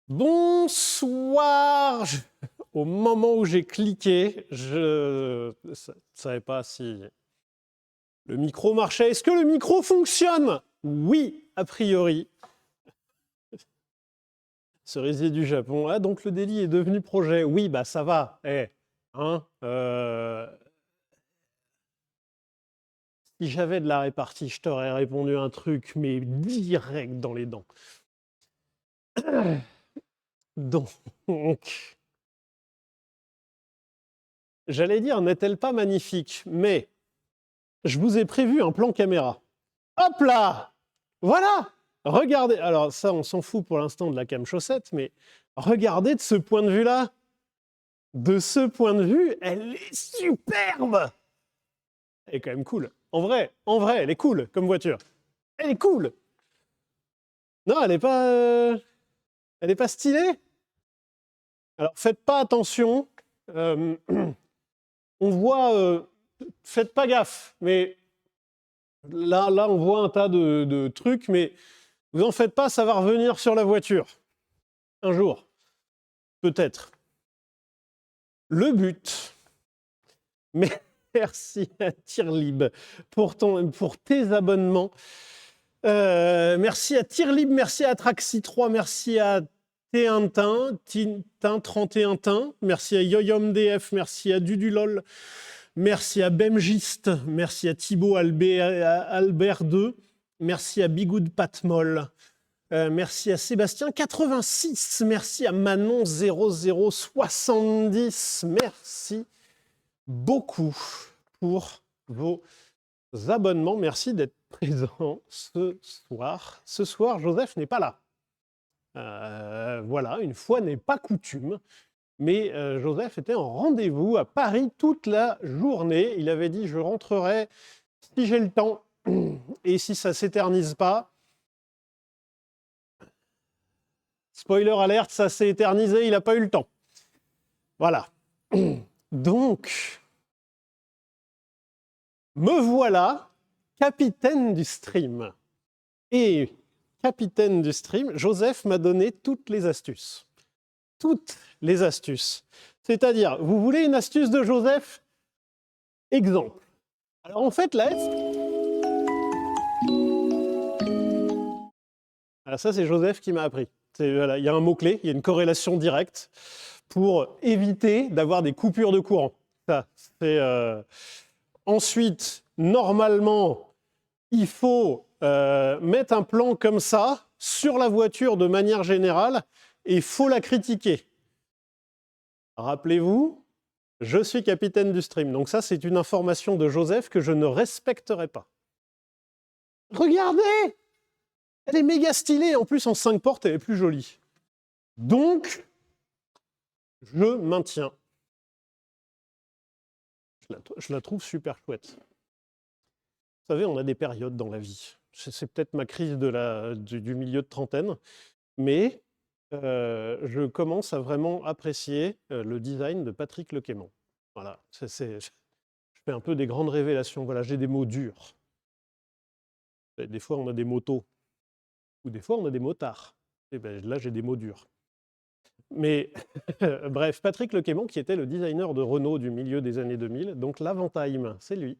Bonsoir. Au moment où j'ai cliqué, je ne savais pas si le micro marchait. Est-ce que le micro fonctionne? Oui, a priori. Cerisier du Japon. Ah, donc le délit est devenu projet. Oui, bah ça va. Hein, si j'avais de la répartie, je t'aurais répondu un truc, mais direct dans les dents. Donc, j'allais dire, n'est-elle pas magnifique? Mais je vous ai prévu un plan caméra. Hop là! Voilà! Regardez, alors ça, on s'en fout pour l'instant de la cam chaussette, mais regardez de ce point de vue-là. De ce point de vue, elle est superbe! Elle est quand même cool. En vrai, elle est cool comme voiture. Elle est cool! Non, elle est pas stylée? Alors, faites pas attention. On voit... faites pas gaffe, mais là, on voit un tas de trucs, mais vous en faites pas, ça va revenir sur la voiture. Un jour. Peut-être. Le but. Mais merci à Tirlib pour tes abonnements. Merci à Tirlib, merci à Traxi3, merci à Tintin 31 Tin, merci à YoyomDF, merci à Dudulol, merci à Bemgist, merci à Thibaut Albert 2, merci à Bigoud Patmol. Merci à Sébastien 86, merci à Manon 0070, merci beaucoup pour vos abonnements. Merci d'être présent ce soir. Ce soir, Joseph n'est pas là. Voilà, une fois n'est pas coutume. Mais Joseph était en rendez-vous à Paris toute la journée. Il avait dit « je rentrerai si j'ai le temps et si ça ne s'éternise pas ». Spoiler alerte, ça s'est éternisé, il n'a pas eu le temps. Voilà. Donc, me voilà capitaine du stream. Et capitaine du stream, Joseph m'a donné toutes les astuces. Toutes les astuces. C'est-à-dire, vous voulez une astuce de Joseph? Exemple. Alors en fait, là, alors ça c'est Joseph qui m'a appris. Voilà, il y a un mot-clé, il y a une corrélation directe pour éviter d'avoir des coupures de courant. Ça, c'est, Ensuite, normalement, il faut mettre un plan comme ça sur la voiture de manière générale et il faut la critiquer. Rappelez-vous, je suis capitaine du stream. Donc ça, c'est une information de Joseph que je ne respecterai pas. Regardez! Elle est méga stylée. En plus, en 5 portes, elle est plus jolie. Donc, je maintiens. Je la trouve super chouette. Vous savez, on a des périodes dans la vie. C'est peut-être ma crise du milieu de trentaine, mais je commence à vraiment apprécier le design de Patrick Lequaimont. Voilà, je fais un peu des grandes révélations. Voilà, j'ai des mots durs. Des fois, on a des motos. Ou des fois, on a des motards. Et ben, là, j'ai des mots durs. Mais bref, Patrick Lequaimont, qui était le designer de Renault du milieu des années 2000, donc l'Avantime, c'est lui.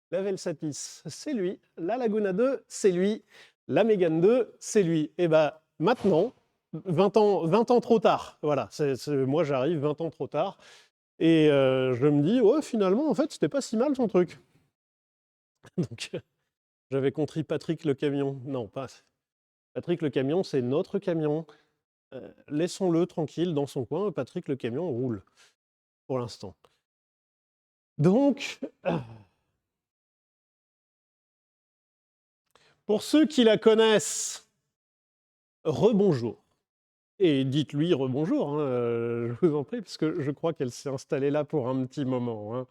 La Velsatis, c'est lui. La Laguna 2, c'est lui. La Mégane 2, c'est lui. Et bien maintenant, 20 ans trop tard. Voilà, moi j'arrive 20 ans trop tard. Et je me dis, ouais, finalement, en fait, c'était pas si mal son truc. Donc, j'avais compris Patrick le camion. Non, pas. Patrick le camion, c'est notre camion. Laissons-le tranquille dans son coin. Patrick le camion roule pour l'instant. Donc, pour ceux qui la connaissent, rebonjour. Et dites-lui rebonjour, hein, je vous en prie, parce que je crois qu'elle s'est installée là pour un petit moment. Hein.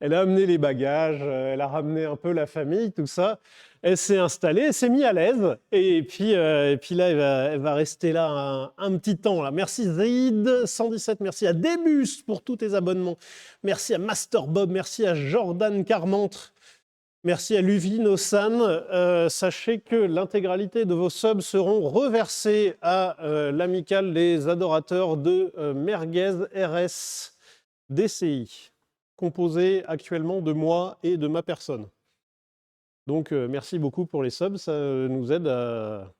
Elle a amené les bagages, elle a ramené un peu la famille, tout ça. Elle s'est installée, elle s'est mise à l'aise. Et puis là, elle va rester là un petit temps. Là. Merci Zaid117, merci à Débus pour tous tes abonnements. Merci à Master Bob, merci à Jordan Carmentre. Merci à Luvino-san. Sachez que l'intégralité de vos subs seront reversés à l'amicale des adorateurs de Merguez RS DCI, composée actuellement de moi et de ma personne. Donc merci beaucoup pour les subs, ça nous aide à...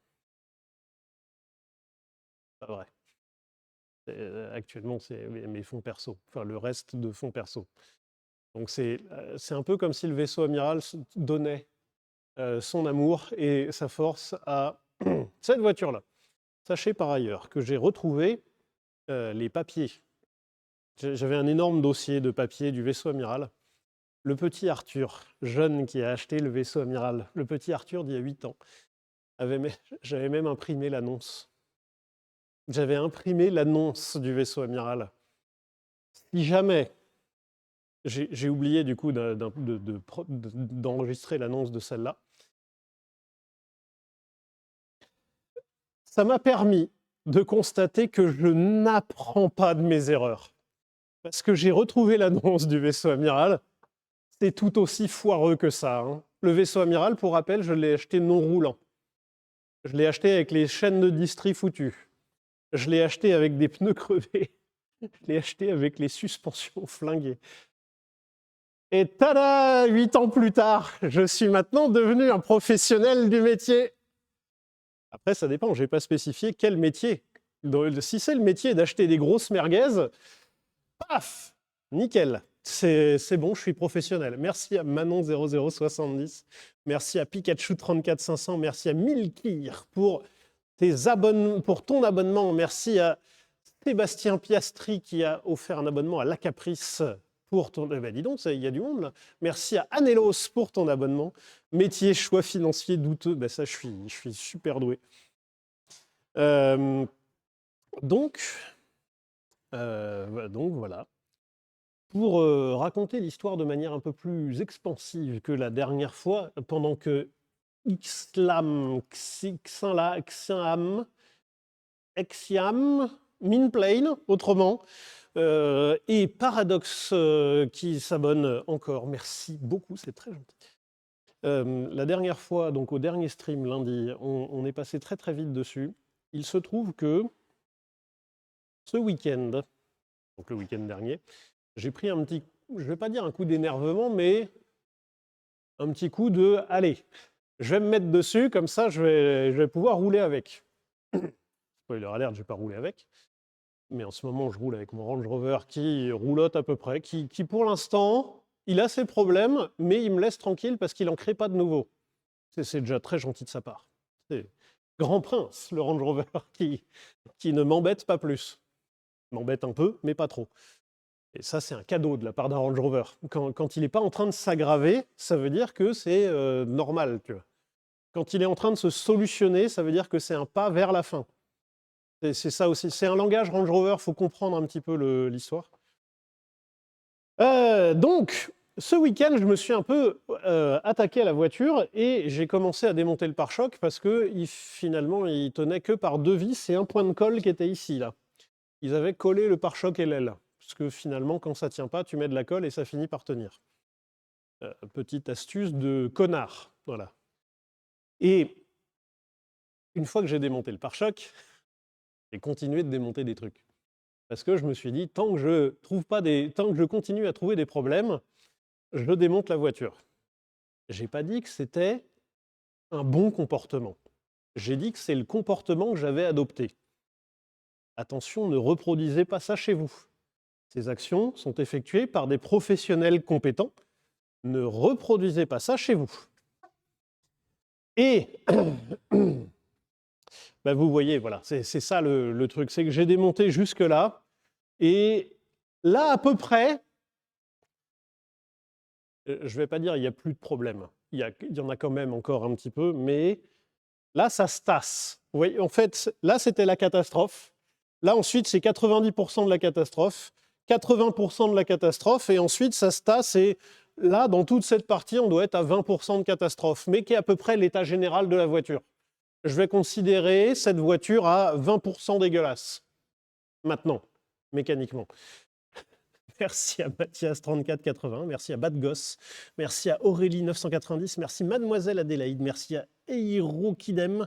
Pas vrai. Actuellement, c'est mes fonds perso, enfin le reste de fonds perso. Donc c'est un peu comme si le vaisseau amiral donnait son amour et sa force à cette voiture-là. Sachez par ailleurs que j'ai retrouvé les papiers. J'avais un énorme dossier de papiers du vaisseau amiral. Le petit Arthur, jeune qui a acheté le vaisseau amiral, le petit Arthur d'il y a 8 ans, j'avais même imprimé l'annonce. J'avais imprimé l'annonce du vaisseau amiral. Si jamais, j'ai oublié du coup d'enregistrer l'annonce de celle-là, ça m'a permis de constater que je n'apprends pas de mes erreurs. Parce que j'ai retrouvé l'annonce du vaisseau amiral, c'est tout aussi foireux que ça. Hein. Le vaisseau amiral, pour rappel, je l'ai acheté non roulant. Je l'ai acheté avec les chaînes de distri foutues. Je l'ai acheté avec des pneus crevés. Je l'ai acheté avec les suspensions flinguées. Et tada, 8 ans plus tard, je suis maintenant devenu un professionnel du métier. Après, ça dépend, je n'ai pas spécifié quel métier. Si c'est le métier d'acheter des grosses merguez, paf, nickel. C'est bon, je suis professionnel. Merci à Manon0070, merci à Pikachu34500, merci à Milkir pour ton abonnement, merci à Sébastien Piastri qui a offert un abonnement à La Caprice pour ton... Ben dis donc, il y a du monde là. Merci à Anelos pour ton abonnement. Métier, choix financier douteux, ben ça je suis super doué. Donc voilà. Pour raconter l'histoire de manière un peu plus expansive que la dernière fois, pendant que Xlam, Exiam, Minplane, autrement, et Paradox qui s'abonne encore. Merci beaucoup, c'est très gentil. La dernière fois, donc au dernier stream lundi, on est passé très très vite dessus. Il se trouve que ce week-end, donc le week-end dernier, j'ai pris un petit, je ne vais pas dire un coup d'énervement, mais un petit coup de « allez, je vais me mettre dessus, comme ça je vais pouvoir rouler avec ». Spoiler alert, je ne vais pas rouler avec. Mais en ce moment, je roule avec mon Range Rover qui roulotte à peu près, qui pour l'instant, il a ses problèmes, mais il me laisse tranquille parce qu'il n'en crée pas de nouveaux. C'est déjà très gentil de sa part. C'est grand prince, le Range Rover, qui ne m'embête pas plus. M'embête un peu, mais pas trop. Et ça, c'est un cadeau de la part d'un Range Rover. Quand il n'est pas en train de s'aggraver, ça veut dire que c'est normal. Tu vois. Quand il est en train de se solutionner, ça veut dire que c'est un pas vers la fin. C'est ça aussi. C'est un langage Range Rover, il faut comprendre un petit peu l'histoire. Donc, ce week-end, je me suis un peu attaqué à la voiture et j'ai commencé à démonter le pare-choc parce que finalement, il tenait que par 2 vis et un point de colle qui était ici, là. Ils avaient collé le pare-choc et l'aile. Parce que finalement, quand ça ne tient pas, tu mets de la colle et ça finit par tenir. Petite astuce de connard. Voilà. Et une fois que j'ai démonté le pare-choc, j'ai continué de démonter des trucs. Parce que je me suis dit, tant que je continue à trouver des problèmes, je démonte la voiture. Je n'ai pas dit que c'était un bon comportement. J'ai dit que c'est le comportement que j'avais adopté. Attention, ne reproduisez pas ça chez vous. Ces actions sont effectuées par des professionnels compétents. Ne reproduisez pas ça chez vous. Et ben vous voyez, voilà, c'est ça le truc. C'est que j'ai démonté jusque-là. Et là, à peu près, je ne vais pas dire il n'y a plus de problème. Il y en a quand même encore un petit peu, mais là, ça se tasse. Vous voyez, en fait, là, c'était la catastrophe. Là, ensuite, c'est 90% de la catastrophe, 80% de la catastrophe, et ensuite, ça se tasse. Et là, dans toute cette partie, on doit être à 20% de catastrophe, mais qui est à peu près l'état général de la voiture. Je vais considérer cette voiture à 20% dégueulasse. Maintenant, mécaniquement. Merci à Mathias3480, merci à Badgoss, merci à Aurélie990, merci Mademoiselle Adélaïde, merci à Eiro Kidem,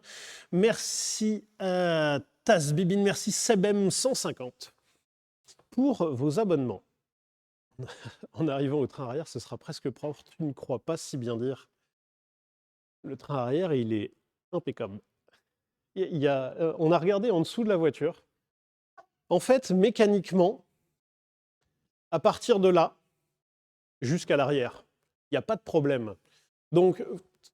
merci à Tasbibine, merci Sebem150 pour vos abonnements. En arrivant au train arrière, ce sera presque propre, tu ne crois pas si bien dire. Le train arrière, il est impeccable. On a regardé en dessous de la voiture. En fait, mécaniquement, à partir de là, jusqu'à l'arrière, il n'y a pas de problème. Donc,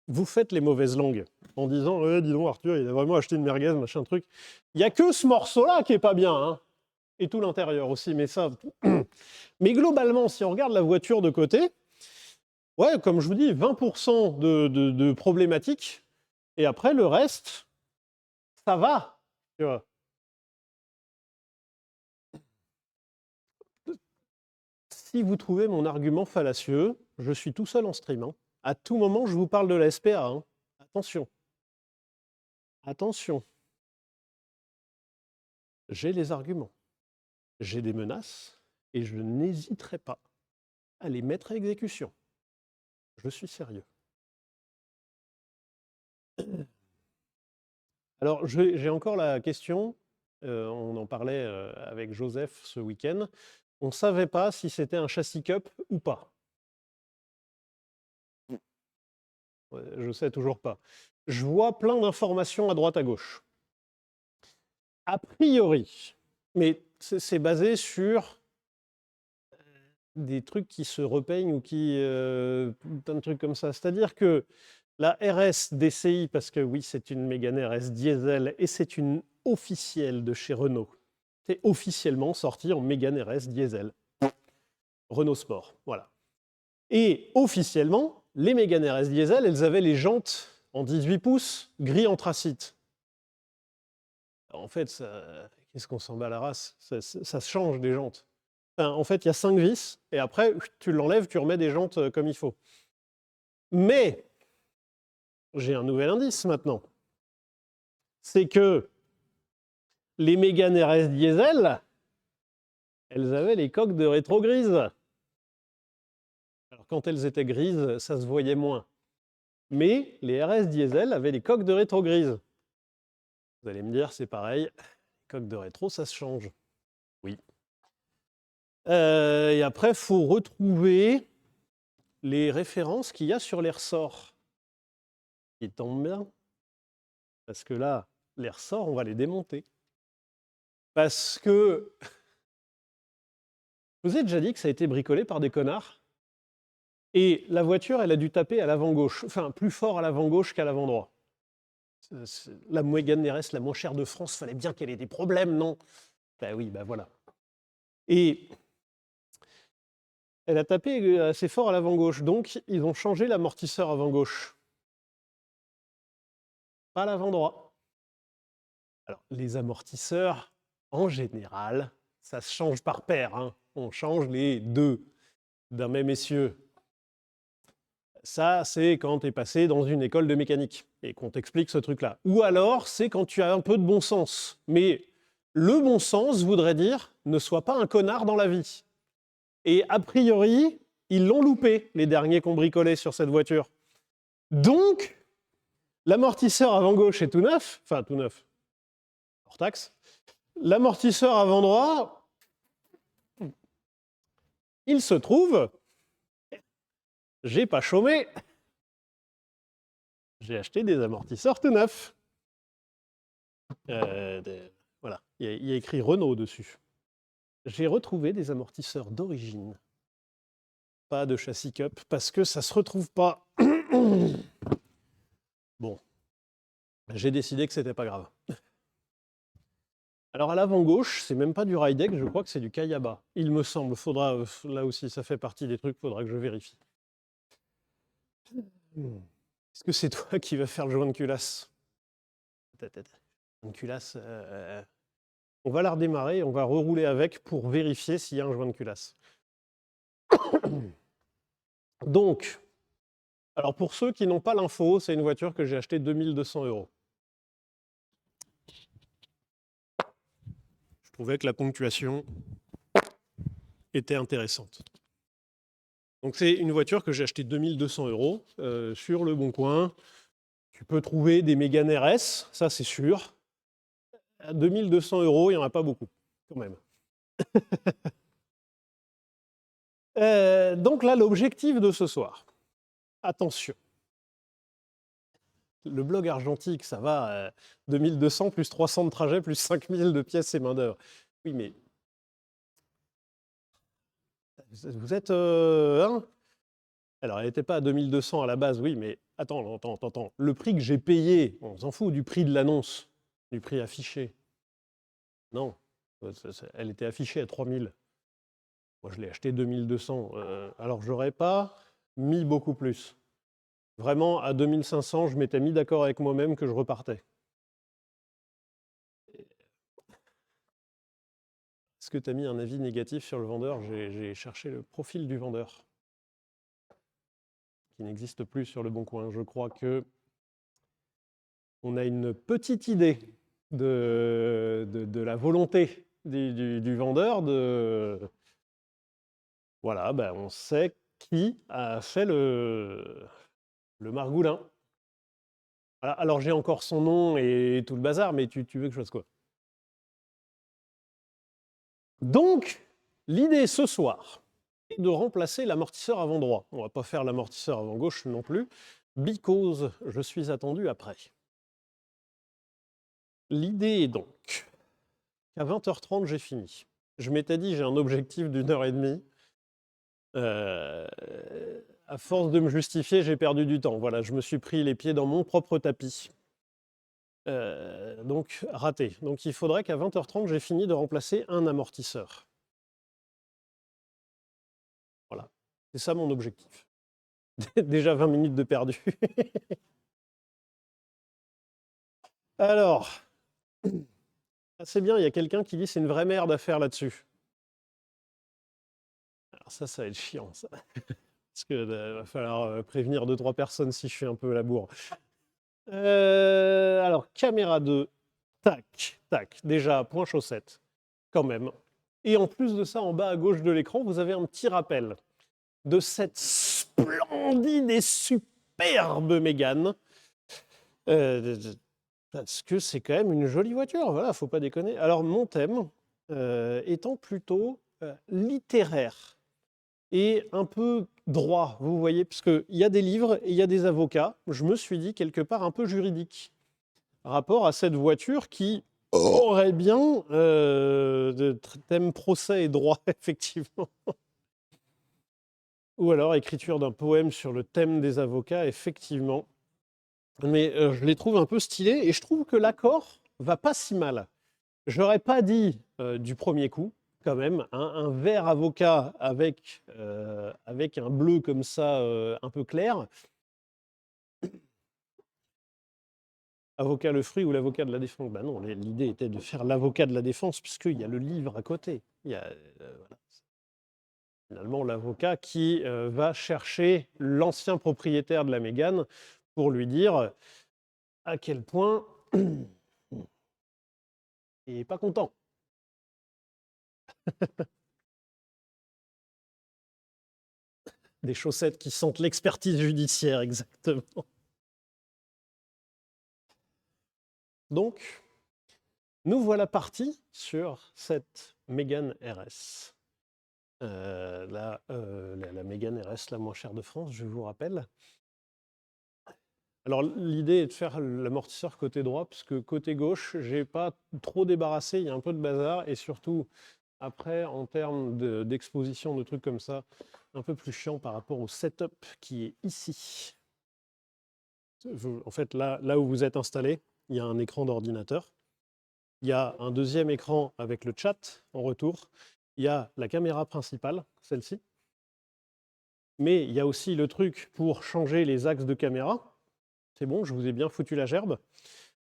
vous faites les mauvaises langues en disant dis donc Arthur, il a vraiment acheté une merguez, machin truc. Il n'y a que ce morceau-là qui est pas bien, hein. Et tout l'intérieur aussi, mais ça... Mais globalement, si on regarde la voiture de côté, ouais, comme je vous dis, 20% de problématiques, et après, le reste, ça va, tu vois. Si vous trouvez mon argument fallacieux, je suis tout seul en stream, hein. À tout moment, je vous parle de la SPA, hein. Attention. Attention. J'ai les arguments. J'ai des menaces, et je n'hésiterai pas à les mettre à exécution. Je suis sérieux. Alors, j'ai encore la question, on en parlait avec Joseph ce week-end, on ne savait pas si c'était un châssis cup ou pas. Je ne sais toujours pas. Je vois plein d'informations à droite à gauche. A priori, mais c'est basé sur des trucs qui se repeignent ou qui... plein de trucs comme ça. C'est-à-dire que la RS DCI, parce que oui, c'est une Mégane RS diesel et c'est une officielle de chez Renault. C'est officiellement sorti en Mégane RS diesel. Renault Sport, voilà. Et officiellement, les Mégane RS diesel, elles avaient les jantes en 18 pouces, gris anthracite. Alors, en fait, qu'est-ce qu'on s'en bat la race, ça se change des jantes. Enfin, en fait, il y a 5 vis, et après, tu l'enlèves, tu remets des jantes comme il faut. Mais, j'ai un nouvel indice maintenant. C'est que les Mégane RS diesel, elles avaient les coques de rétro grises. Alors, quand elles étaient grises, ça se voyait moins. Mais les RS diesel avaient les coques de rétro grises. Vous allez me dire, c'est pareil, les coques de rétro, ça se change. Oui. Et après, il faut retrouver les références qu'il y a sur les ressorts. Qui tombent bien. Parce que là, les ressorts, on va les démonter. Parce que... Je vous ai déjà dit que ça a été bricolé par des connards. Et la voiture, elle a dû taper à l'avant gauche. Enfin, plus fort à l'avant gauche qu'à l'avant droit. La Mégane RS la moins chère de France, fallait bien qu'elle ait des problèmes, non? Ben oui, ben voilà. Et elle a tapé assez fort à l'avant gauche, donc ils ont changé l'amortisseur avant gauche. Pas à l'avant droit. Alors, les amortisseurs, en général, ça se change par paire, hein. On change les deux d'un même essieu. Ça, c'est quand tu es passé dans une école de mécanique et qu'on t'explique ce truc-là. Ou alors, c'est quand tu as un peu de bon sens. Mais le bon sens voudrait dire ne sois pas un connard dans la vie. Et a priori, ils l'ont loupé, les derniers qu'on bricolait sur cette voiture. Donc, l'amortisseur avant gauche est tout neuf, enfin tout neuf, hors taxe. L'amortisseur avant droit, il se trouve, j'ai pas chômé, j'ai acheté des amortisseurs tout neufs. Voilà, il y a écrit Renault dessus. J'ai retrouvé des amortisseurs d'origine. Pas de châssis cup, parce que ça se retrouve pas. Bon, j'ai décidé que c'était pas grave. Alors à l'avant gauche, c'est même pas du Rydec, je crois que c'est du Kayaba. Il me semble, faudra, là aussi ça fait partie des trucs, faudra que je vérifie. Est-ce que c'est toi qui vas faire le joint de culasse? Joint de culasse, on va la redémarrer, on va rerouler avec pour vérifier s'il y a un joint de culasse. Donc, alors pour ceux qui n'ont pas l'info, c'est une voiture que j'ai achetée 2200 €. Je trouvais que la ponctuation était intéressante. Donc c'est une voiture que j'ai achetée 2200 € sur Le Bon Coin. Tu peux trouver des Mégane RS, ça c'est sûr. À 2200 €, il n'y en a pas beaucoup, quand même. Donc là, l'objectif de ce soir, attention. Le blog argentique, ça va, 2200 plus 300 de trajet, plus 5000 de pièces et main-d'œuvre. Oui, mais vous êtes. Hein alors, elle n'était pas à 2200 à la base, oui, mais attends. Le prix que j'ai payé, on s'en fout du prix de l'annonce, du prix affiché. Non, elle était affichée à 3000. Moi, je l'ai acheté 2200. Alors, j'aurais pas mis beaucoup plus. Vraiment, à 2500, je m'étais mis d'accord avec moi-même que je repartais. Est-ce que tu as mis un avis négatif sur le vendeur? J'ai cherché le profil du vendeur, qui n'existe plus sur Le Bon Coin. Je crois que on a une petite idée de la volonté du vendeur. Voilà, ben on sait qui a fait le margoulin. Voilà, alors j'ai encore son nom et tout le bazar, mais tu veux que je fasse quoi? Donc, l'idée ce soir est de remplacer l'amortisseur avant droit. On ne va pas faire l'amortisseur avant gauche non plus, because je suis attendu après. L'idée est donc qu'à 20h30, j'ai fini. Je m'étais dit, j'ai un objectif d'1h30. À force de me justifier, j'ai perdu du temps. Voilà, je me suis pris les pieds dans mon propre tapis. Donc, raté. Donc, il faudrait qu'à 20h30, j'ai fini de remplacer un amortisseur. Voilà, c'est ça mon objectif. Déjà 20 minutes de perdu. Alors, c'est bien, il y a quelqu'un qui dit c'est une vraie merde à faire là-dessus. Alors ça va être chiant, ça. Parce que va falloir prévenir 2-3 personnes si je fais un peu la bourre. Alors, caméra 2, tac. Déjà, point chaussette, quand même. Et en plus de ça, en bas à gauche de l'écran, vous avez un petit rappel de cette splendide et superbe Mégane. Parce que c'est quand même une jolie voiture, voilà, faut pas déconner. Alors, mon thème étant plutôt littéraire et un peu droit, vous voyez, parce qu'il y a des livres et il y a des avocats. Je me suis dit quelque part un peu juridique, rapport à cette voiture qui aurait bien thème procès et droit, effectivement. Ou alors écriture d'un poème sur le thème des avocats, effectivement. Mais je les trouve un peu stylés et je trouve que l'accord va pas si mal. J'aurais pas dit du premier coup, quand même, un vert avocat avec un bleu comme ça, un peu clair. Avocat le fruit ou l'avocat de la défense? Ben non, l'idée était de faire l'avocat de la défense, puisqu'il y a le livre à côté. Il y a, voilà. Finalement, l'avocat qui va chercher l'ancien propriétaire de la Mégane pour lui dire à quel point il n'est pas content. Des chaussettes qui sentent l'expertise judiciaire, exactement. Donc, nous voilà partis sur cette Mégane RS. La Mégane RS la moins chère de France, je vous rappelle. Alors, l'idée est de faire l'amortisseur côté droit, parce que côté gauche, j'ai pas trop débarrassé, il y a un peu de bazar, et surtout, après, en termes d'exposition, de trucs comme ça, un peu plus chiant par rapport au setup qui est ici. En fait, là où vous êtes installé, il y a un écran d'ordinateur. Il y a un deuxième écran avec le chat en retour. Il y a la caméra principale, celle-ci. Mais il y a aussi le truc pour changer les axes de caméra. C'est bon, je vous ai bien foutu la gerbe.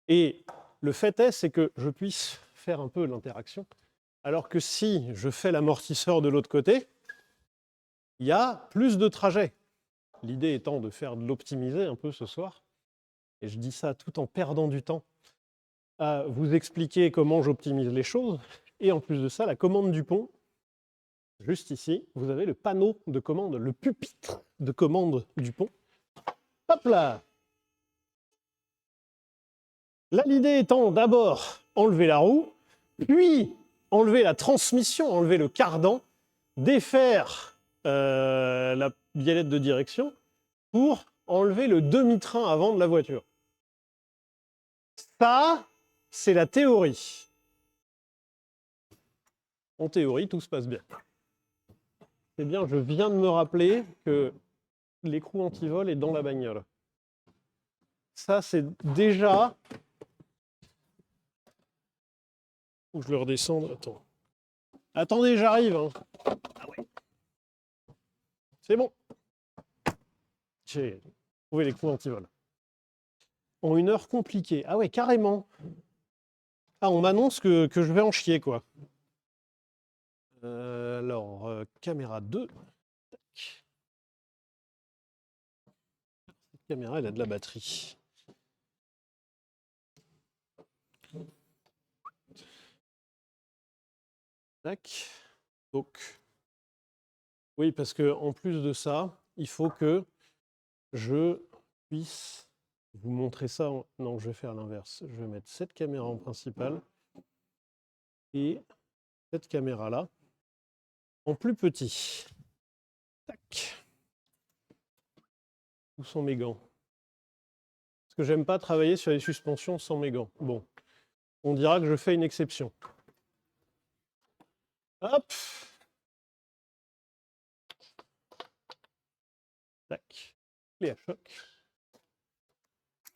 Et le fait est, c'est que je puisse faire un peu l'interaction. Alors que si je fais l'amortisseur de l'autre côté, il y a plus de trajets. L'idée étant de faire de l'optimiser un peu ce soir. Et je dis ça tout en perdant du temps à vous expliquer comment j'optimise les choses. Et en plus de ça, la commande du pont, juste ici, vous avez le panneau de commande, le pupitre de commande du pont. Hop là! Là, l'idée étant d'abord enlever la roue, puis enlever la transmission, enlever le cardan, défaire la biellette de direction pour enlever le demi-train avant de la voiture. Ça, c'est la théorie. En théorie, tout se passe bien. C'est bien, je viens de me rappeler que l'écrou anti-vol est dans la bagnole. Ça, c'est déjà... Faut que je le redescende. Attends. Attendez, j'arrive. Hein. Ah ouais. C'est bon. J'ai trouvé l'écrou anti-vol. En une heure compliquée. Ah ouais, carrément. Ah, on m'annonce que je vais en chier, quoi. Alors, caméra 2. Tac. Cette caméra, elle a de la batterie. Tac. Donc, oui, parce que en plus de ça, il faut que je puisse vous montrer ça. Non, je vais faire l'inverse. Je vais mettre cette caméra en principale et cette caméra-là en plus petit. Tac. Où sont mes gants? Parce que j'aime pas travailler sur les suspensions sans mes gants. Bon, on dira que je fais une exception. Hop. Tac. Clé à choc.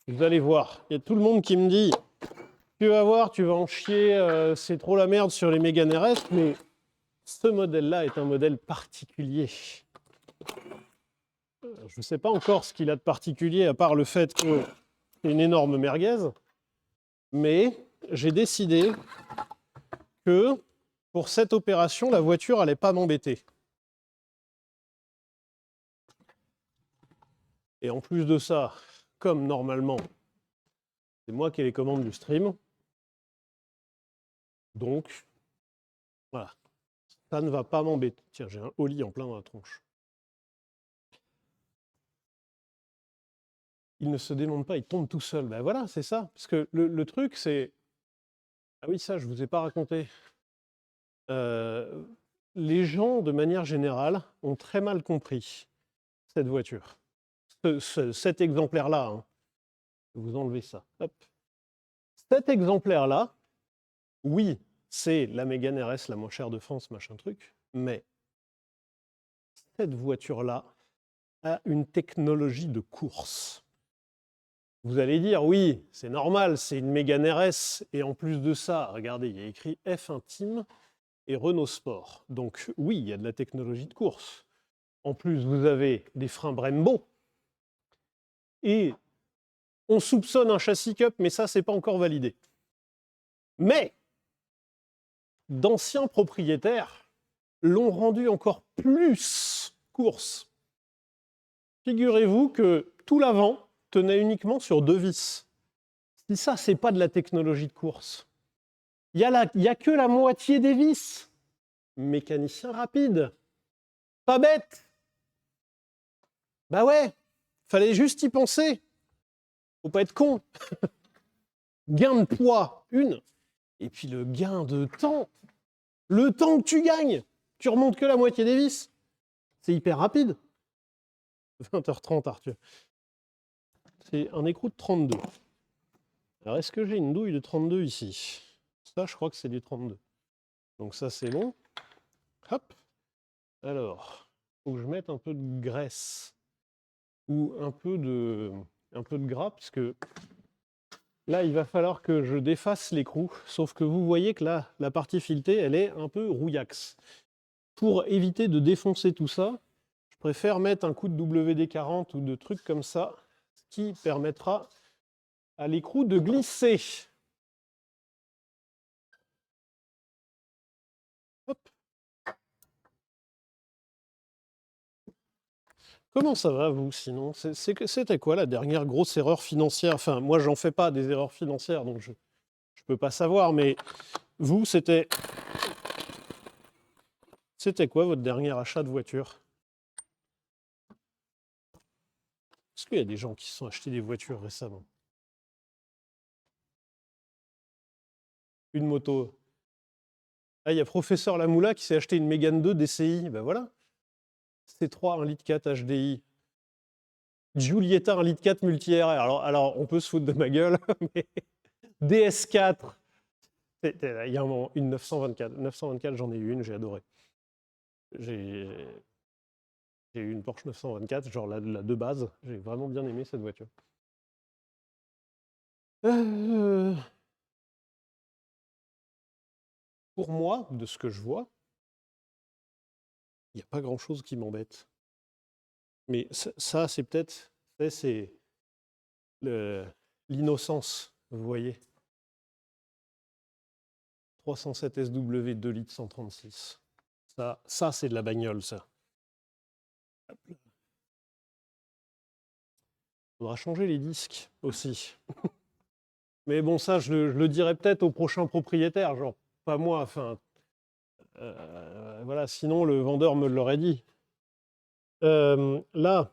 Vous allez voir, il y a tout le monde qui me dit tu vas voir, tu vas en chier, c'est trop la merde sur les Mégane RS, mais ce modèle-là est un modèle particulier. Je ne sais pas encore ce qu'il a de particulier, à part le fait que c'est une énorme merguez, mais j'ai décidé que pour cette opération, la voiture n'allait pas m'embêter. Et en plus de ça, comme normalement, c'est moi qui ai les commandes du stream, donc voilà, ça ne va pas m'embêter. Tiens, j'ai un Oli en plein dans la tronche. Il ne se démonte pas, il tombe tout seul. Ben voilà, c'est ça. Parce que le truc, c'est... Ah oui, ça, je ne vous ai pas raconté. Les gens, de manière générale, ont très mal compris cette voiture. Cet exemplaire-là. Hein. Vous enlevez ça. Hop. Cet exemplaire-là, oui, c'est la Mégane RS la moins chère de France, machin truc, mais cette voiture-là a une technologie de course. Vous allez dire, oui, c'est normal, c'est une Mégane RS, et en plus de ça, regardez, il y a écrit F1 Team et Renault Sport. Donc oui, il y a de la technologie de course. En plus, vous avez des freins Brembo, et on soupçonne un châssis Cup, mais ça, c'est pas encore validé. Mais d'anciens propriétaires l'ont rendu encore plus course. Figurez-vous que tout l'avant tenait uniquement sur 2 vis. Si ça, c'est pas de la technologie de course. Il y a que la moitié des vis. Mécanicien rapide. Pas bête. Bah ouais, fallait juste y penser. Faut pas être con. Gain de poids, 1. Et puis le gain de temps. Le temps que tu gagnes, tu remontes que la moitié des vis. C'est hyper rapide. 20h30, Arthur. C'est un écrou de 32. Alors, est-ce que j'ai une douille de 32 ici? Ça, je crois que c'est du 32. Donc ça, c'est bon. Hop. Alors, il faut que je mette un peu de graisse ou un peu de gras, parce que là, il va falloir que je défasse l'écrou. Sauf que vous voyez que là, la partie filetée, elle est un peu rouillaxe. Pour éviter de défoncer tout ça, je préfère mettre un coup de WD-40 ou de trucs comme ça, ce qui permettra à l'écrou de glisser. Hop. Comment ça va, vous, sinon? C'était quoi la dernière grosse erreur financière? Enfin, moi, j'en fais pas des erreurs financières, donc je peux pas savoir, mais vous, c'était C'était quoi votre dernier achat de voiture? Est-ce qu'il y a des gens qui se sont achetés des voitures récemment? Une moto. Ah, il y a Professeur Lamoula qui s'est acheté une Mégane 2 DCI. Ben voilà. C3 1,4 litre HDI. Giulietta 1,4 litre multi-air. Alors, on peut se foutre de ma gueule, mais DS4. Il y a un moment, une 924. 924, j'en ai eu une, j'ai adoré. J'ai eu une Porsche 924, genre la de base. J'ai vraiment bien aimé cette voiture. Pour moi, de ce que je vois, il n'y a pas grand-chose qui m'embête. Mais ça c'est peut-être, c'est l'innocence, vous voyez. 307 SW, 2 litres 136. Ça c'est de la bagnole, ça. Faudra changer les disques aussi. Mais bon, ça, je le dirai peut-être au prochain propriétaire, genre pas moi, enfin... voilà, sinon le vendeur me l'aurait dit. Là,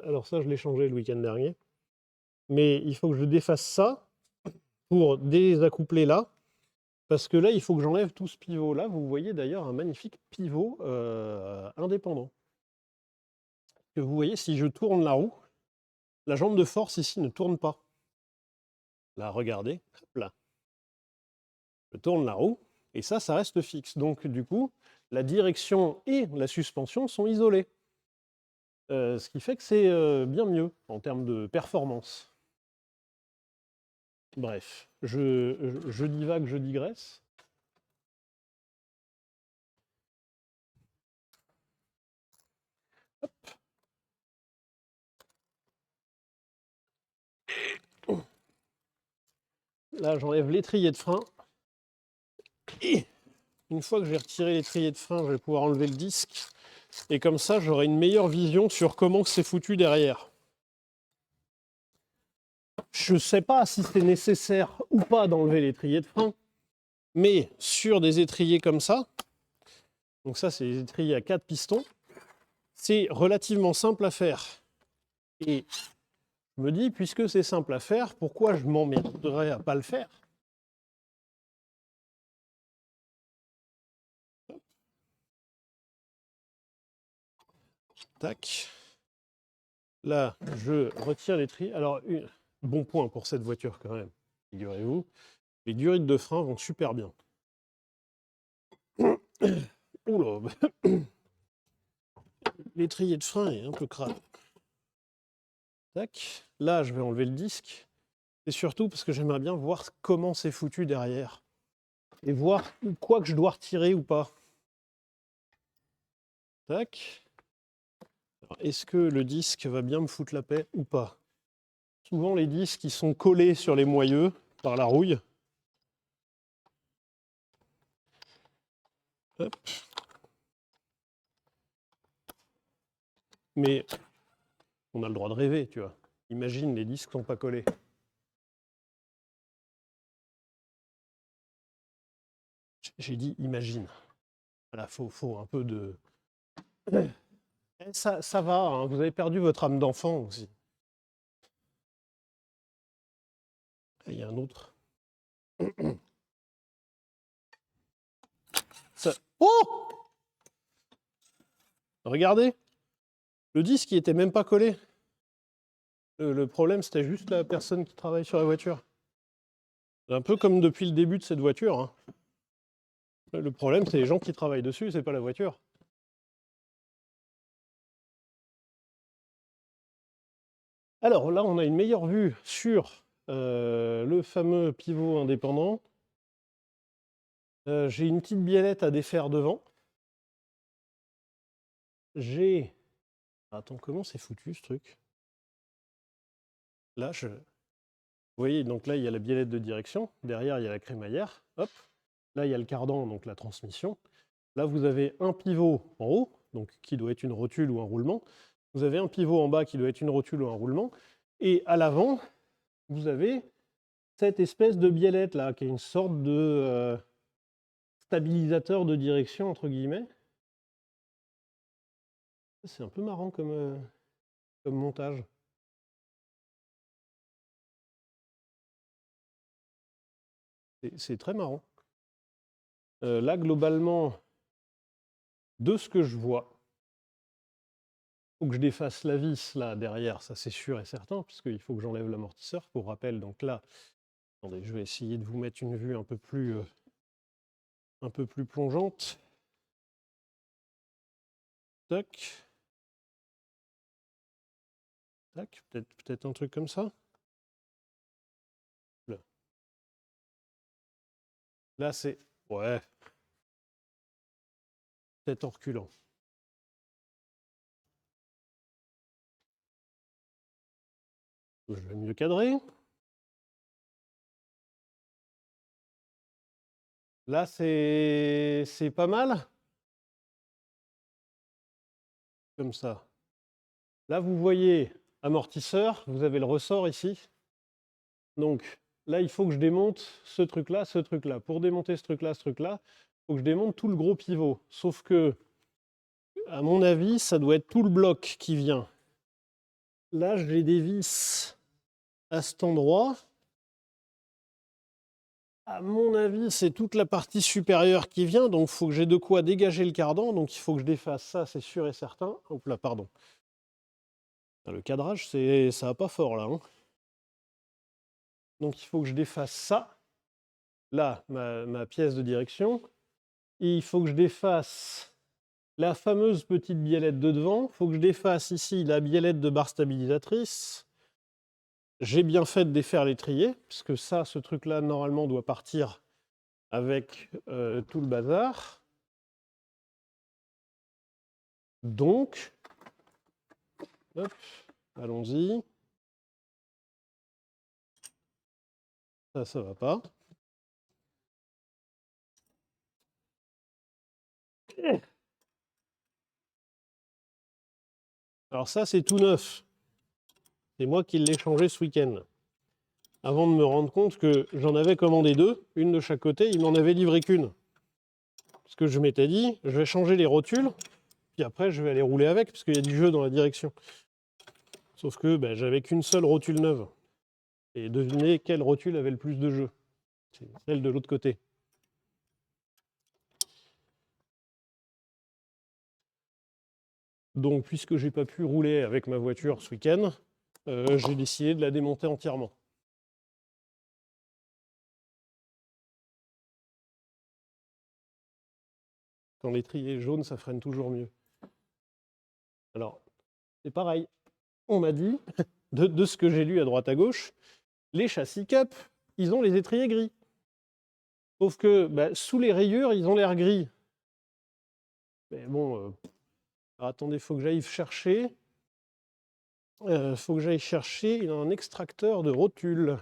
alors ça, je l'ai changé le week-end dernier. Mais il faut que je défasse ça pour désaccoupler là. Parce que là, il faut que j'enlève tout ce pivot. Là, vous voyez d'ailleurs un magnifique pivot indépendant. Que vous voyez, si je tourne la roue, la jambe de force ici ne tourne pas. Là, regardez, hop là. Je tourne la roue, et ça reste fixe. Donc, du coup, la direction et la suspension sont isolées. Ce qui fait que c'est bien mieux en termes de performance. Bref, je divague, je digresse. Hop. Là, j'enlève l'étrier de frein. Et une fois que j'ai retiré l'étrier de frein, je vais pouvoir enlever le disque. Et comme ça, j'aurai une meilleure vision sur comment c'est foutu derrière. Je ne sais pas si c'est nécessaire ou pas d'enlever l'étrier de frein, mais sur des étriers comme ça, donc ça c'est des étriers à 4 pistons, c'est relativement simple à faire. Et je me dis, puisque c'est simple à faire, pourquoi je m'emmerderais à pas le faire? Tac. Là, je retire l'étrier. Alors, bon point pour cette voiture quand même, figurez-vous. Les durites de frein vont super bien. Oula, l'étrier de frein est un peu crade. Tac. Là, je vais enlever le disque. Et surtout parce que j'aimerais bien voir comment c'est foutu derrière. Et voir quoi que je dois retirer ou pas. Tac. Est-ce que le disque va bien me foutre la paix ou pas? Souvent, les disques, ils sont collés sur les moyeux par la rouille. Hop. Mais on a le droit de rêver, tu vois. Imagine, les disques sont pas collés. J'ai dit imagine. Voilà, faut un peu de... Ça va, hein, vous avez perdu votre âme d'enfant aussi. Il y a un autre. Ça... Oh! Regardez, le disque il était même pas collé. Le problème, c'était juste la personne qui travaille sur la voiture. C'est un peu comme depuis le début de cette voiture. Hein. Le problème, c'est les gens qui travaillent dessus, c'est pas la voiture. Alors là, on a une meilleure vue sur le fameux pivot indépendant. J'ai une petite biellette à défaire devant. J'ai... Attends, comment c'est foutu ce truc? Là, Vous voyez, donc là, il y a la biellette de direction. Derrière, il y a la crémaillère. Hop. Là, il y a le cardan, donc la transmission. Là, vous avez un pivot en haut, donc qui doit être une rotule ou un roulement. Vous avez un pivot en bas qui doit être une rotule ou un roulement. Et à l'avant, vous avez cette espèce de biellette là, qui est une sorte de stabilisateur de direction, entre guillemets. C'est un peu marrant comme montage. C'est très marrant. Là, globalement, de ce que je vois, il faut que je défasse la vis là derrière, ça c'est sûr et certain, puisqu'il faut que j'enlève l'amortisseur. Pour rappel, donc là, attendez, je vais essayer de vous mettre une vue un peu plus plongeante. Tac. Tac, peut-être un truc comme ça. Là, c'est... Ouais. Peut-être en reculant. Je vais mieux cadrer. Là, c'est pas mal. Comme ça. Là, vous voyez amortisseur, vous avez le ressort ici. Donc, là, il faut que je démonte ce truc-là, ce truc-là. Pour démonter ce truc-là, il faut que je démonte tout le gros pivot. Sauf que, à mon avis, ça doit être tout le bloc qui vient. Là, j'ai des vis à cet endroit. À mon avis, c'est toute la partie supérieure qui vient, donc il faut que j'ai de quoi dégager le cardan, donc il faut que je défasse ça, c'est sûr et certain. Hop là, pardon. Le cadrage, ça va pas fort là. Hein. Donc il faut que je défasse ça. Là, ma pièce de direction. Et il faut que je défasse la fameuse petite biellette de devant. Il faut que je défasse ici la biellette de barre stabilisatrice. J'ai bien fait de défaire l'étrier, puisque ça, ce truc-là, normalement, doit partir avec tout le bazar. Donc, hop, allons-y. Ça va pas. Alors ça, c'est tout neuf. C'est moi qui l'ai changé ce week-end. Avant de me rendre compte que j'en avais commandé deux, une de chaque côté, il n'en avait livré qu'une. Parce que je m'étais dit, je vais changer les rotules, puis après je vais aller rouler avec, parce qu'il y a du jeu dans la direction. Sauf que j'avais qu'une seule rotule neuve. Et devinez quelle rotule avait le plus de jeu. C'est celle de l'autre côté. Donc, puisque j'ai pas pu rouler avec ma voiture ce week-end, j'ai décidé de la démonter entièrement. Quand l'étrier est jaune, ça freine toujours mieux. Alors, c'est pareil. On m'a dit, de ce que j'ai lu à droite à gauche, les châssis Cup, ils ont les étriers gris. Sauf que sous les rayures, ils ont l'air gris. Mais bon, attendez, il faut que j'aille chercher. Un extracteur de rotule.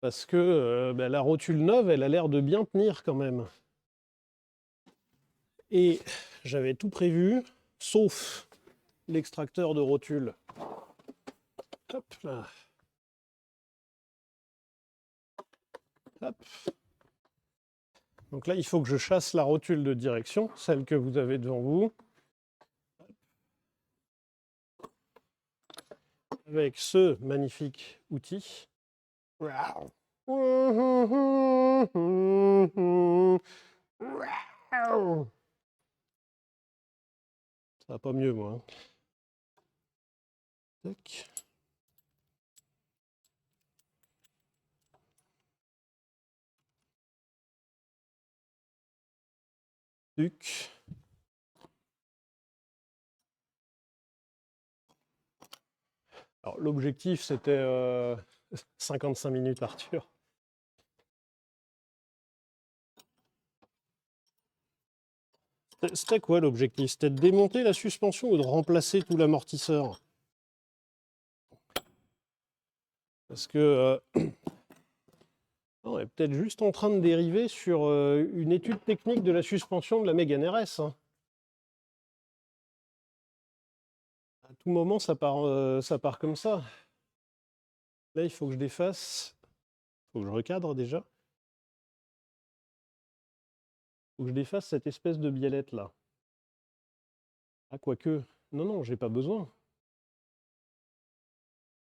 Parce que la rotule neuve, elle a l'air de bien tenir quand même. Et j'avais tout prévu, sauf l'extracteur de rotule. Hop là. Hop. Donc là, il faut que je chasse la rotule de direction, celle que vous avez devant vous. Avec ce magnifique outil. Ça va pas mieux, moi. Hein. Tac. Tuc. Alors, l'objectif, c'était 55 minutes, Arthur. C'était quoi l'objectif? C'était de démonter la suspension ou de remplacer tout l'amortisseur? Parce que on est peut-être juste en train de dériver sur une étude technique de la suspension de la Mégane RS. Hein. À tout moment, ça part comme ça. Là, il faut que je défasse. Il faut que je recadre déjà. Faut que je défasse cette espèce de biellette là. Ah, quoique. Non, non, j'ai pas besoin.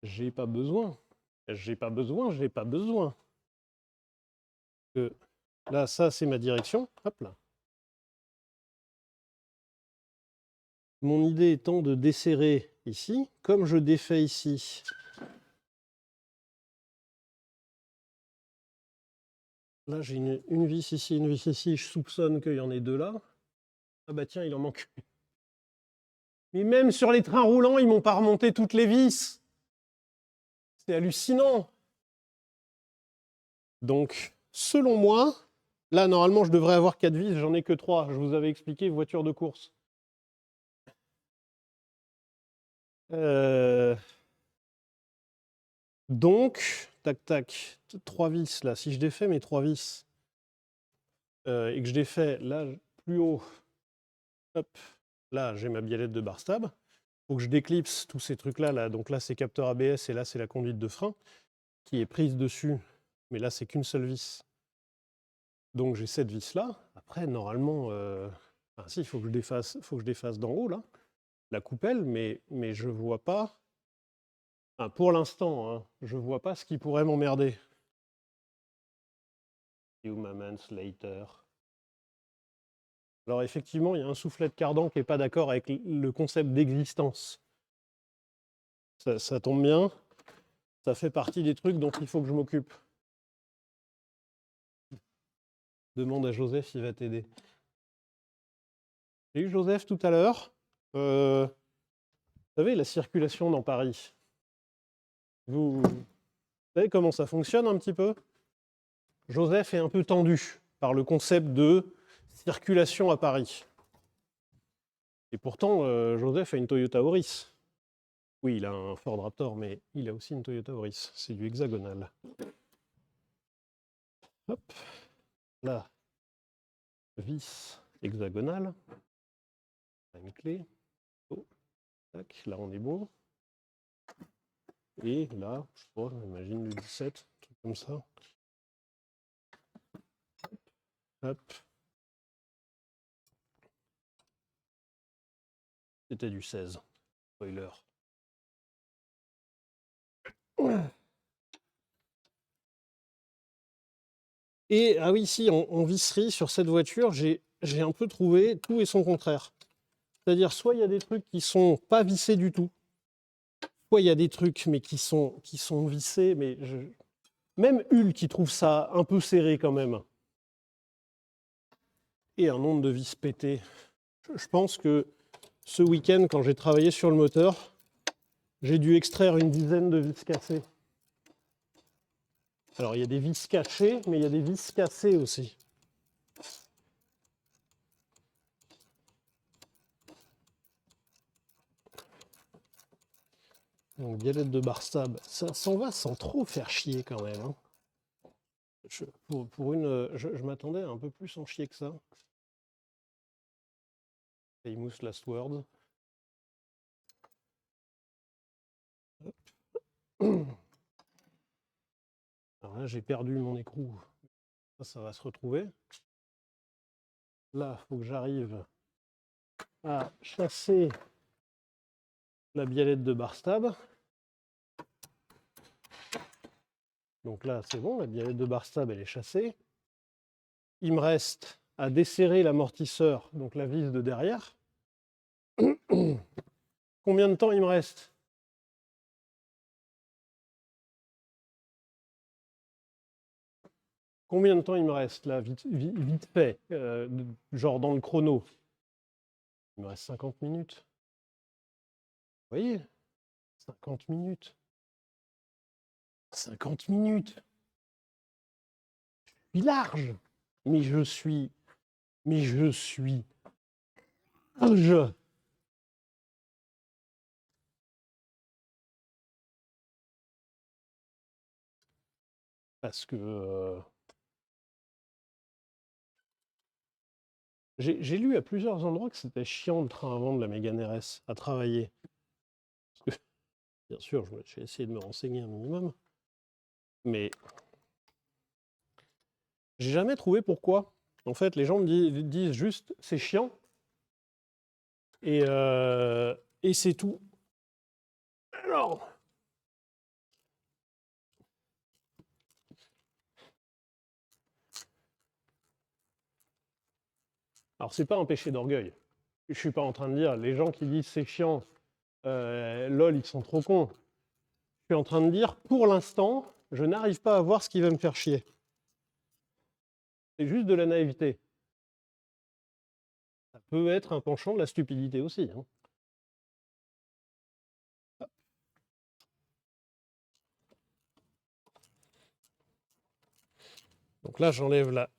J'ai pas besoin. J'ai pas besoin, j'ai pas besoin. Là, ça, c'est ma direction. Hop là. Mon idée étant de desserrer ici. Comme je défais ici, là, j'ai une vis ici, une vis ici. Je soupçonne qu'il y en ait deux là. Ah bah tiens, il en manque une. Mais même sur les trains roulants, ils m'ont pas remonté toutes les vis. C'est hallucinant. Donc, selon moi, là, normalement, je devrais avoir 4 vis, j'en ai que 3. Je vous avais expliqué, voiture de course. Donc, tac, tac, 3 vis, là. Si je défais mes 3 vis, et que je défais, là, plus haut, hop, là, j'ai ma biellette de bar stab. Il faut que je déclipse tous ces trucs-là. Là. Donc là, c'est capteur ABS, et là, c'est la conduite de frein qui est prise dessus. Mais là, c'est qu'une seule vis. Donc, j'ai cette vis-là. Après, normalement... Enfin, si, il faut que je défasse d'en haut, là, la coupelle, mais je vois pas... Enfin, pour l'instant, hein, je vois pas ce qui pourrait m'emmerder. Few moments later. Alors, effectivement, il y a un soufflet de cardan qui n'est pas d'accord avec le concept d'existence. Ça tombe bien. Ça fait partie des trucs dont il faut que je m'occupe. Demande à Joseph, il va t'aider. J'ai eu Joseph tout à l'heure. Vous savez, la circulation dans Paris. Vous savez comment ça fonctionne un petit peu? Joseph est un peu tendu par le concept de circulation à Paris. Et pourtant, Joseph a une Toyota Auris. Oui, il a un Ford Raptor, mais il a aussi une Toyota Auris. C'est du hexagonal. Hop, là, vis hexagonale. Une clé. Oh, tac, là on est bon. Et là, je sais pas, j'imagine du 17, un truc comme ça. Hop. C'était du 16. Spoiler. Et, ah oui, si, en visserie, sur cette voiture, j'ai un peu trouvé tout et son contraire. C'est-à-dire, soit il y a des trucs qui sont pas vissés du tout, soit il y a des trucs, mais qui sont vissés, mais même Hull qui trouve ça un peu serré quand même. Et un nombre de vis pétées. Je pense que ce week-end, quand j'ai travaillé sur le moteur, j'ai dû extraire une dizaine de vis cassées. Alors, il y a des vis cachées, mais il y a des vis cassées aussi. Donc, biellette de bar stab, ça s'en va sans trop faire chier quand même. Hein. Je m'attendais à un peu plus en chier que ça. Famous last word. Alors là, j'ai perdu mon écrou. Ça va se retrouver. Là, il faut que j'arrive à chasser la biellette de bar stab. Donc là, c'est bon, la biellette de bar stab, elle est chassée. Il me reste à desserrer l'amortisseur, donc la vis de derrière. Combien de temps il me reste? Combien de temps il me reste là, vite fait, genre dans le chrono? Il me reste 50 minutes. Vous voyez? 50 minutes. 50 minutes. Je suis large. Mais je suis large. Parce que j'ai lu à plusieurs endroits que c'était chiant le train avant de la Mégane RS à travailler. Parce que, bien sûr, j'ai essayé de me renseigner un minimum. Mais j'ai jamais trouvé pourquoi. En fait, les gens me disent juste « c'est chiant » et c'est tout. Alors, c'est pas un péché d'orgueil. Je suis pas en train de dire les gens qui disent c'est chiant, lol, ils sont trop cons. Je suis en train de dire pour l'instant, je n'arrive pas à voir ce qui va me faire chier. C'est juste de la naïveté. Ça peut être un penchant de la stupidité aussi. Hein. Donc là, j'enlève la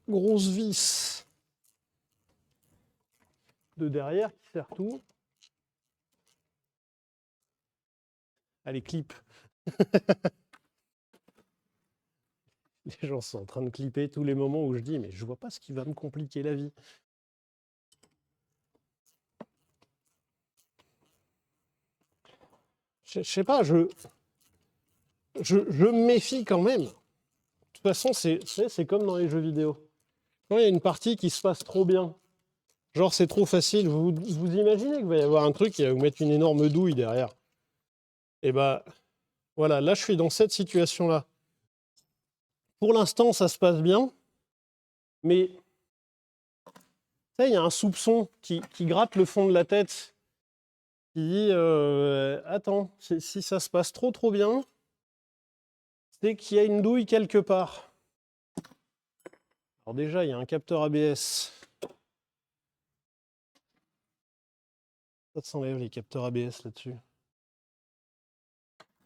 grosse vis de derrière qui sert tout. Allez, clip. Les gens sont en train de clipper tous les moments où je dis mais je vois pas ce qui va me compliquer la vie. Je sais pas, je me méfie quand même. De toute façon, c'est comme dans les jeux vidéo. Quand il y a une partie qui se passe trop bien, genre c'est trop facile, vous imaginez qu'il va y avoir un truc qui va vous mettre une énorme douille derrière. Et bah voilà, là je suis dans cette situation-là. Pour l'instant, ça se passe bien, mais il y a un soupçon qui gratte le fond de la tête, qui dit attends, si ça se passe trop bien, c'est qu'il y a une douille quelque part. Alors déjà, il y a un capteur ABS. Ça s'enlève les capteurs ABS là-dessus.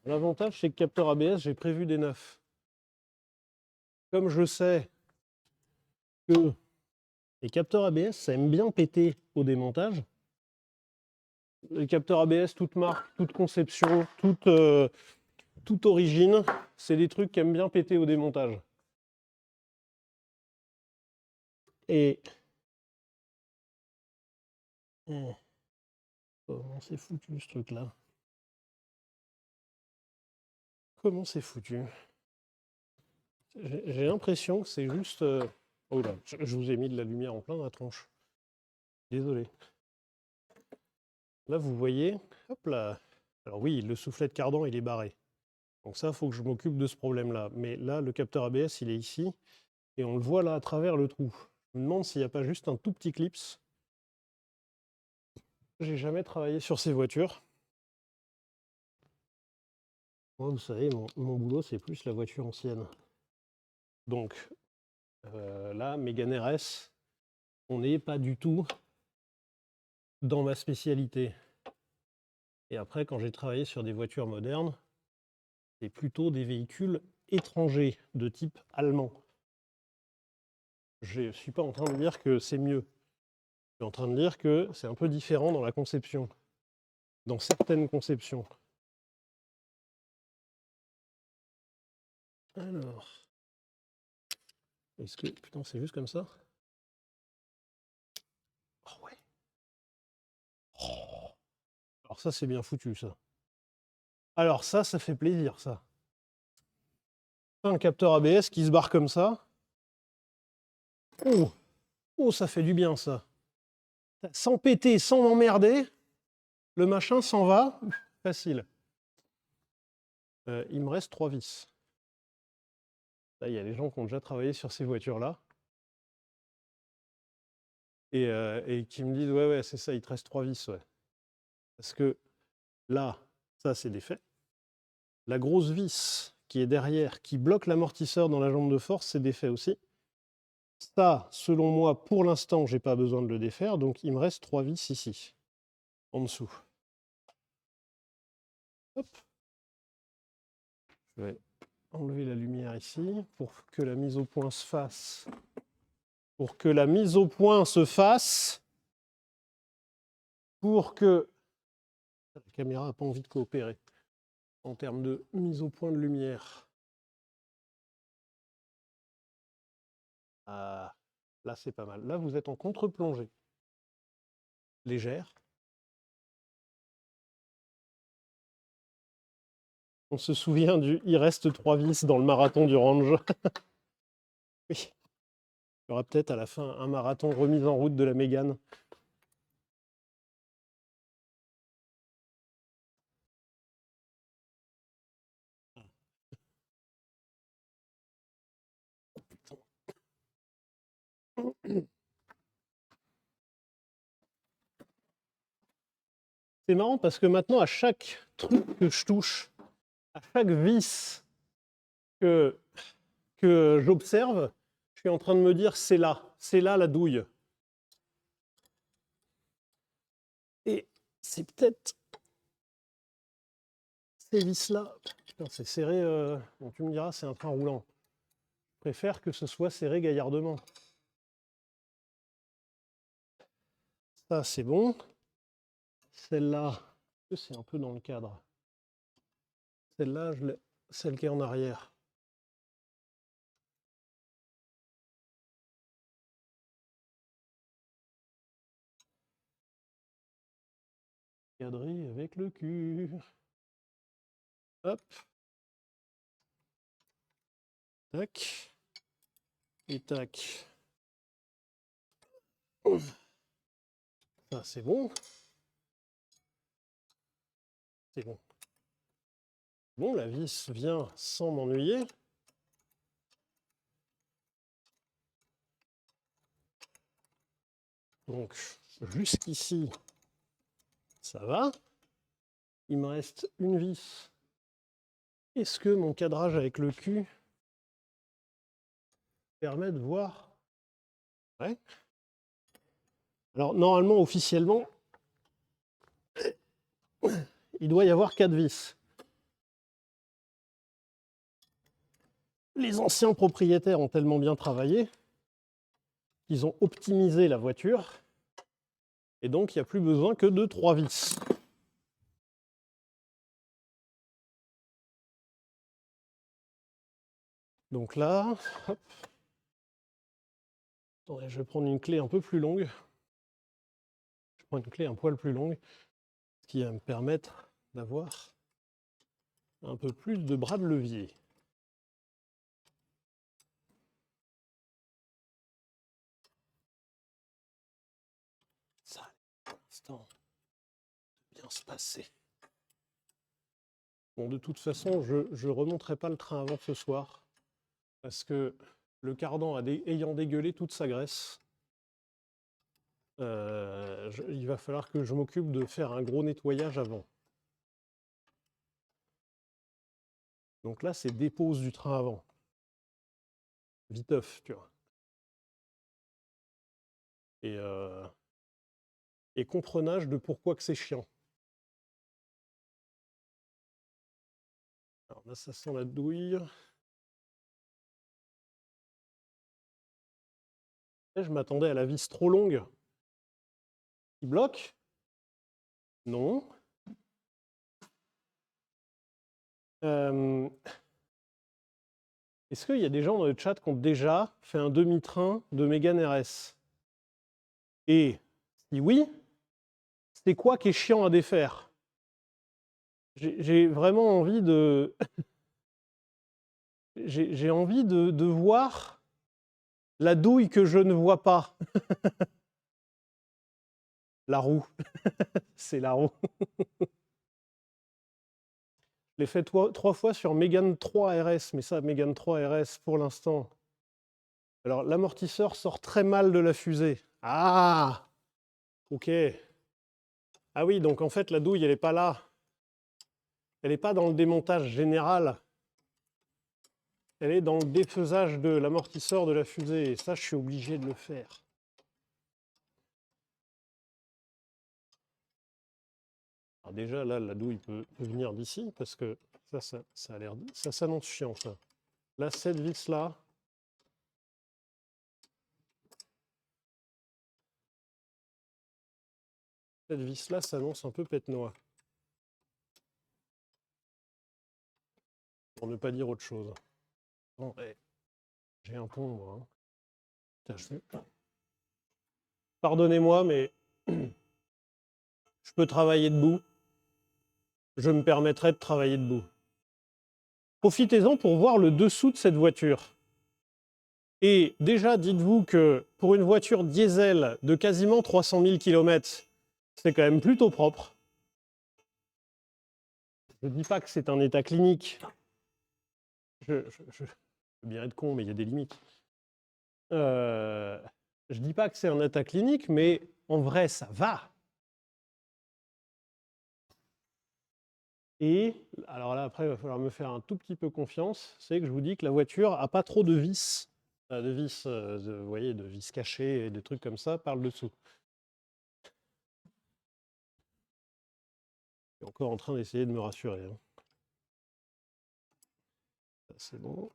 L'avantage, c'est que capteur ABS, j'ai prévu des neufs. Comme je sais que les capteurs ABS, ça aime bien péter au démontage. Les capteurs ABS, toute marque, toute conception, toute origine, c'est des trucs qui aiment bien péter au démontage. Et comment c'est foutu ce truc-là? Comment c'est foutu? J'ai l'impression que c'est juste... Oh là, je vous ai mis de la lumière en plein dans la tronche. Désolé. Là, vous voyez, hop là. Alors oui, le soufflet de cardan, il est barré. Donc ça, il faut que je m'occupe de ce problème-là. Mais là, le capteur ABS, il est ici. Et on le voit là à travers le trou. Je me demande s'il n'y a pas juste un tout petit clips. J'ai jamais travaillé sur ces voitures. Moi, vous savez, mon boulot, c'est plus la voiture ancienne. Donc là, Mégane RS, on n'est pas du tout dans ma spécialité. Et après, quand j'ai travaillé sur des voitures modernes, c'est plutôt des véhicules étrangers de type allemand. Je ne suis pas en train de dire que c'est mieux. Je suis en train de dire que c'est un peu différent dans la conception, dans certaines conceptions. Alors, est-ce que... Putain, c'est juste comme ça? Oh ouais. Oh. Alors ça, c'est bien foutu, ça. Alors ça fait plaisir, ça. Un capteur ABS qui se barre comme ça. Oh, oh, ça fait du bien, ça. Sans péter, sans m'emmerder, le machin s'en va. Facile. Il me reste 3 vis. Là, il y a des gens qui ont déjà travaillé sur ces voitures-là. Et qui me disent, ouais, c'est ça, il te reste 3 vis, ouais. Parce que là, ça, c'est défait. La grosse vis qui est derrière, qui bloque l'amortisseur dans la jambe de force, c'est défait aussi. Ça, selon moi, pour l'instant, je n'ai pas besoin de le défaire, donc il me reste 3 vis ici, en dessous. Hop. Je vais enlever la lumière ici pour que la mise au point se fasse. Pour que la mise au point se fasse. Pour que... La caméra n'a pas envie de coopérer en termes de mise au point de lumière. Ah, là, c'est pas mal. Là, vous êtes en contre-plongée. Légère. On se souvient du « il reste 3 vis dans le marathon du range ». Oui. Il y aura peut-être à la fin un marathon remise en route de la Mégane. C'est marrant parce que maintenant, à chaque truc que je touche, à chaque vis que j'observe, je suis en train de me dire c'est là la douille. Et c'est peut-être ces vis-là. Putain, c'est serré. Bon, tu me diras, c'est un train roulant. Je préfère que ce soit serré gaillardement. Ça, c'est bon. Celle-là, c'est un peu dans le cadre. Celle-là, celle qui est en arrière. Cadré avec le cul. Hop. Tac. Et tac. Ça, c'est bon. C'est bon. Bon, la vis vient sans m'ennuyer. Donc, jusqu'ici, ça va. Il me reste une vis. Est-ce que mon cadrage avec le cul permet de voir? Ouais. Alors, normalement, officiellement, il doit y avoir 4 vis. Les anciens propriétaires ont tellement bien travaillé qu'ils ont optimisé la voiture. Et donc, il n'y a plus besoin que de 3 vis. Donc là, hop. Attendez, je vais prendre une clé un peu plus longue. Je prends une clé un poil plus longue, ce qui va me permettre d'avoir un peu plus de bras de levier. Ça, pour l'instant, bien se passer. Bon, de toute façon, je ne remonterai pas le train avant ce soir, parce que le cardan ayant dégueulé toute sa graisse, il va falloir que je m'occupe de faire un gros nettoyage avant. Donc là, c'est dépose du train avant. Viteuf, tu vois. Et comprenage de pourquoi que c'est chiant. Alors là, ça sent la douille. Et je m'attendais à la vis trop longue. Qui bloque? Non. Est-ce qu'il y a des gens dans le chat qui ont déjà fait un demi-train de Mégane RS? Et si oui, c'est quoi qui est chiant à défaire? J'ai vraiment envie de... j'ai envie de voir la douille que je ne vois pas. La roue. C'est la roue. Je l'ai fait 3 fois sur Mégane 3 RS, mais ça, Mégane 3 RS, pour l'instant. Alors, l'amortisseur sort très mal de la fusée. Ah! Ok. Ah oui, donc en fait, la douille, elle n'est pas là. Elle n'est pas dans le démontage général. Elle est dans le défaisage de l'amortisseur de la fusée. Et ça, je suis obligé de le faire. Alors déjà, là, la douille peut venir d'ici, parce que ça a l'air... Ça s'annonce chiant, ça. Là, cette vis-là... Cette vis-là s'annonce un peu pète-noix. Pour ne pas dire autre chose. Bon, j'ai un pont, moi. Pardonnez-moi, mais je peux travailler debout. Je me permettrai de travailler debout. Profitez-en pour voir le dessous de cette voiture. Et déjà, dites-vous que pour une voiture diesel de quasiment 300 000 km, c'est quand même plutôt propre. Je ne dis pas que c'est un état clinique. Je veux bien être con, mais il y a des limites. Je ne dis pas que c'est un état clinique, mais en vrai, ça va. Et alors là, après, il va falloir me faire un tout petit peu confiance. C'est que je vous dis que la voiture n'a pas trop de vis. De vis, vous voyez, de vis cachées et des trucs comme ça par le dessous. Je suis encore en train d'essayer de me rassurer. Hein. C'est bon.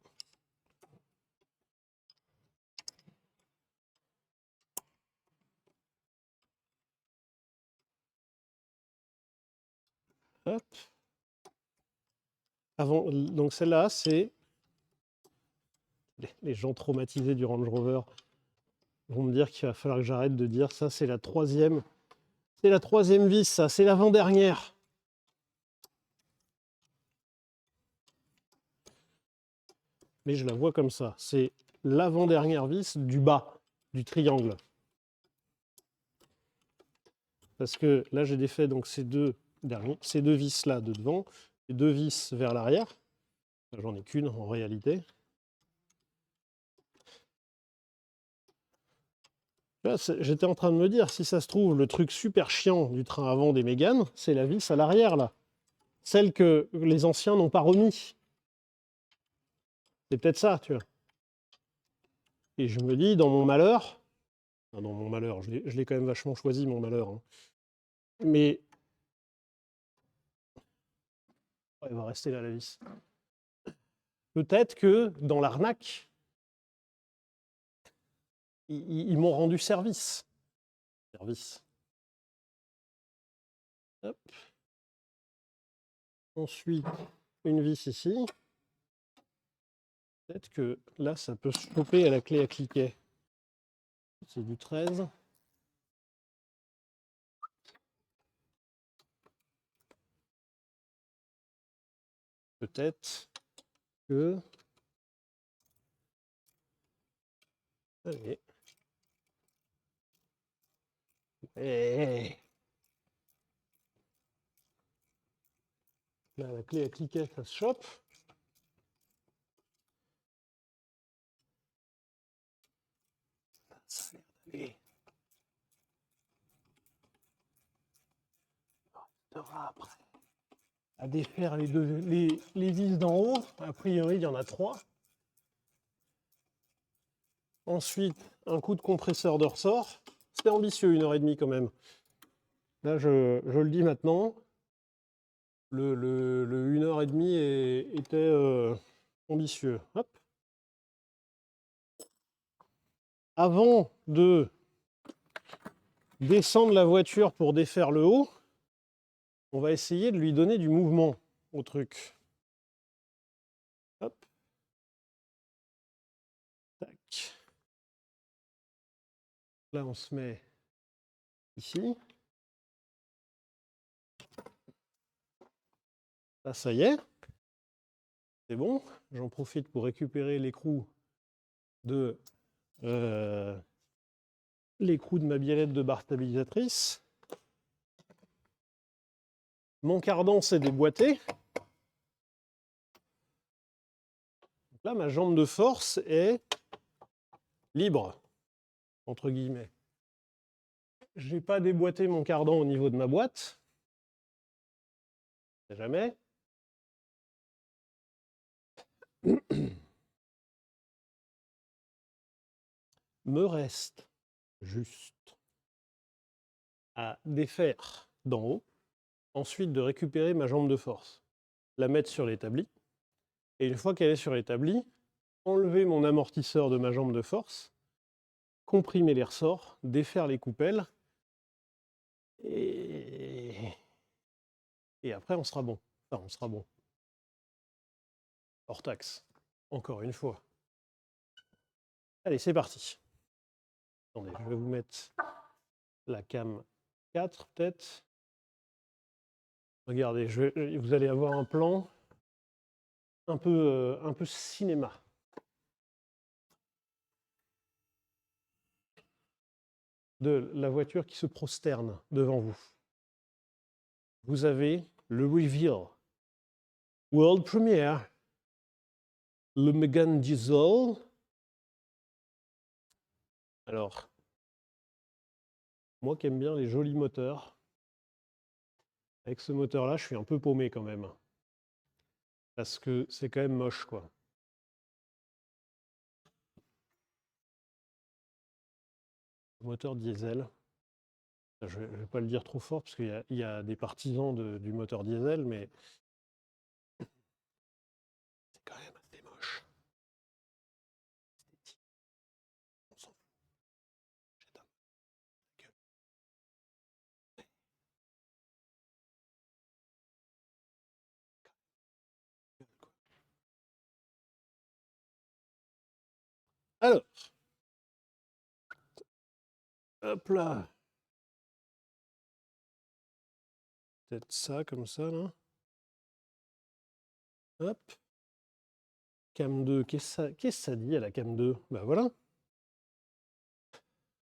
Hop. Avant, donc celle-là, c'est les gens traumatisés du Range Rover vont me dire qu'il va falloir que j'arrête de dire ça, c'est la troisième. C'est la troisième vis, ça, c'est l'avant-dernière. Mais je la vois comme ça. C'est l'avant-dernière vis du bas, du triangle. Parce que là, j'ai défait donc ces deux vis-là de devant, et deux vis vers l'arrière. J'en ai qu'une en réalité. J'étais en train de me dire, si ça se trouve, le truc super chiant du train avant des Mégane, c'est la vis à l'arrière, là. Celle que les anciens n'ont pas remis. C'est peut-être ça, tu vois. Et je me dis, dans mon malheur, je l'ai quand même vachement choisi, mon malheur. Hein. Mais il va rester là, la vis. Peut-être que dans l'arnaque, ils m'ont rendu service. Hop. Ensuite, une vis ici. Peut-être que là, ça peut se choper à la clé à cliquet. C'est du 13. Peut-être que... Allez. Là, la clé à cliquet, ça se chope. Ça a l'air d'aller. On restera après à défaire les vis d'en haut. A priori, il y en a 3. Ensuite, un coup de compresseur de ressort. C'était ambitieux, 1h30 quand même. Là, je le dis maintenant. Le 1h30 était ambitieux. Hop. Avant de descendre la voiture pour défaire le haut, on va essayer de lui donner du mouvement au truc. Hop. Tac. Là, on se met ici. Là, ça y est. C'est bon. J'en profite pour récupérer l'écrou de ma biellette de barre stabilisatrice. Mon cardan s'est déboîté. Donc là, ma jambe de force est libre, entre guillemets. Je n'ai pas déboîté mon cardan au niveau de ma boîte. On ne sait jamais. Me reste juste à défaire d'en haut, ensuite de récupérer ma jambe de force, la mettre sur l'établi, et une fois qu'elle est sur l'établi, enlever mon amortisseur de ma jambe de force, comprimer les ressorts, défaire les coupelles, et après on sera bon. Enfin, on sera bon. Hors taxe, encore une fois. Allez, c'est parti. Attendez, je vais vous mettre la cam 4 peut-être. Regardez, vous allez avoir un plan un peu cinéma. de la voiture qui se prosterne devant vous. Vous avez le reveal. World Premiere. Le Megane Diesel. Alors, moi qui aime bien les jolis moteurs, avec ce moteur-là, je suis un peu paumé quand même. Parce que c'est quand même moche, quoi. Moteur diesel. Je ne vais pas le dire trop fort, parce qu'il y a des partisans du moteur diesel, mais c'est quand même assez moche. On s'en fout. J'éteins. Alors, hop là. Peut-être ça, comme ça, là. Hop. Cam 2, qu'est-ce que ça dit à la cam 2? Ben voilà. Vous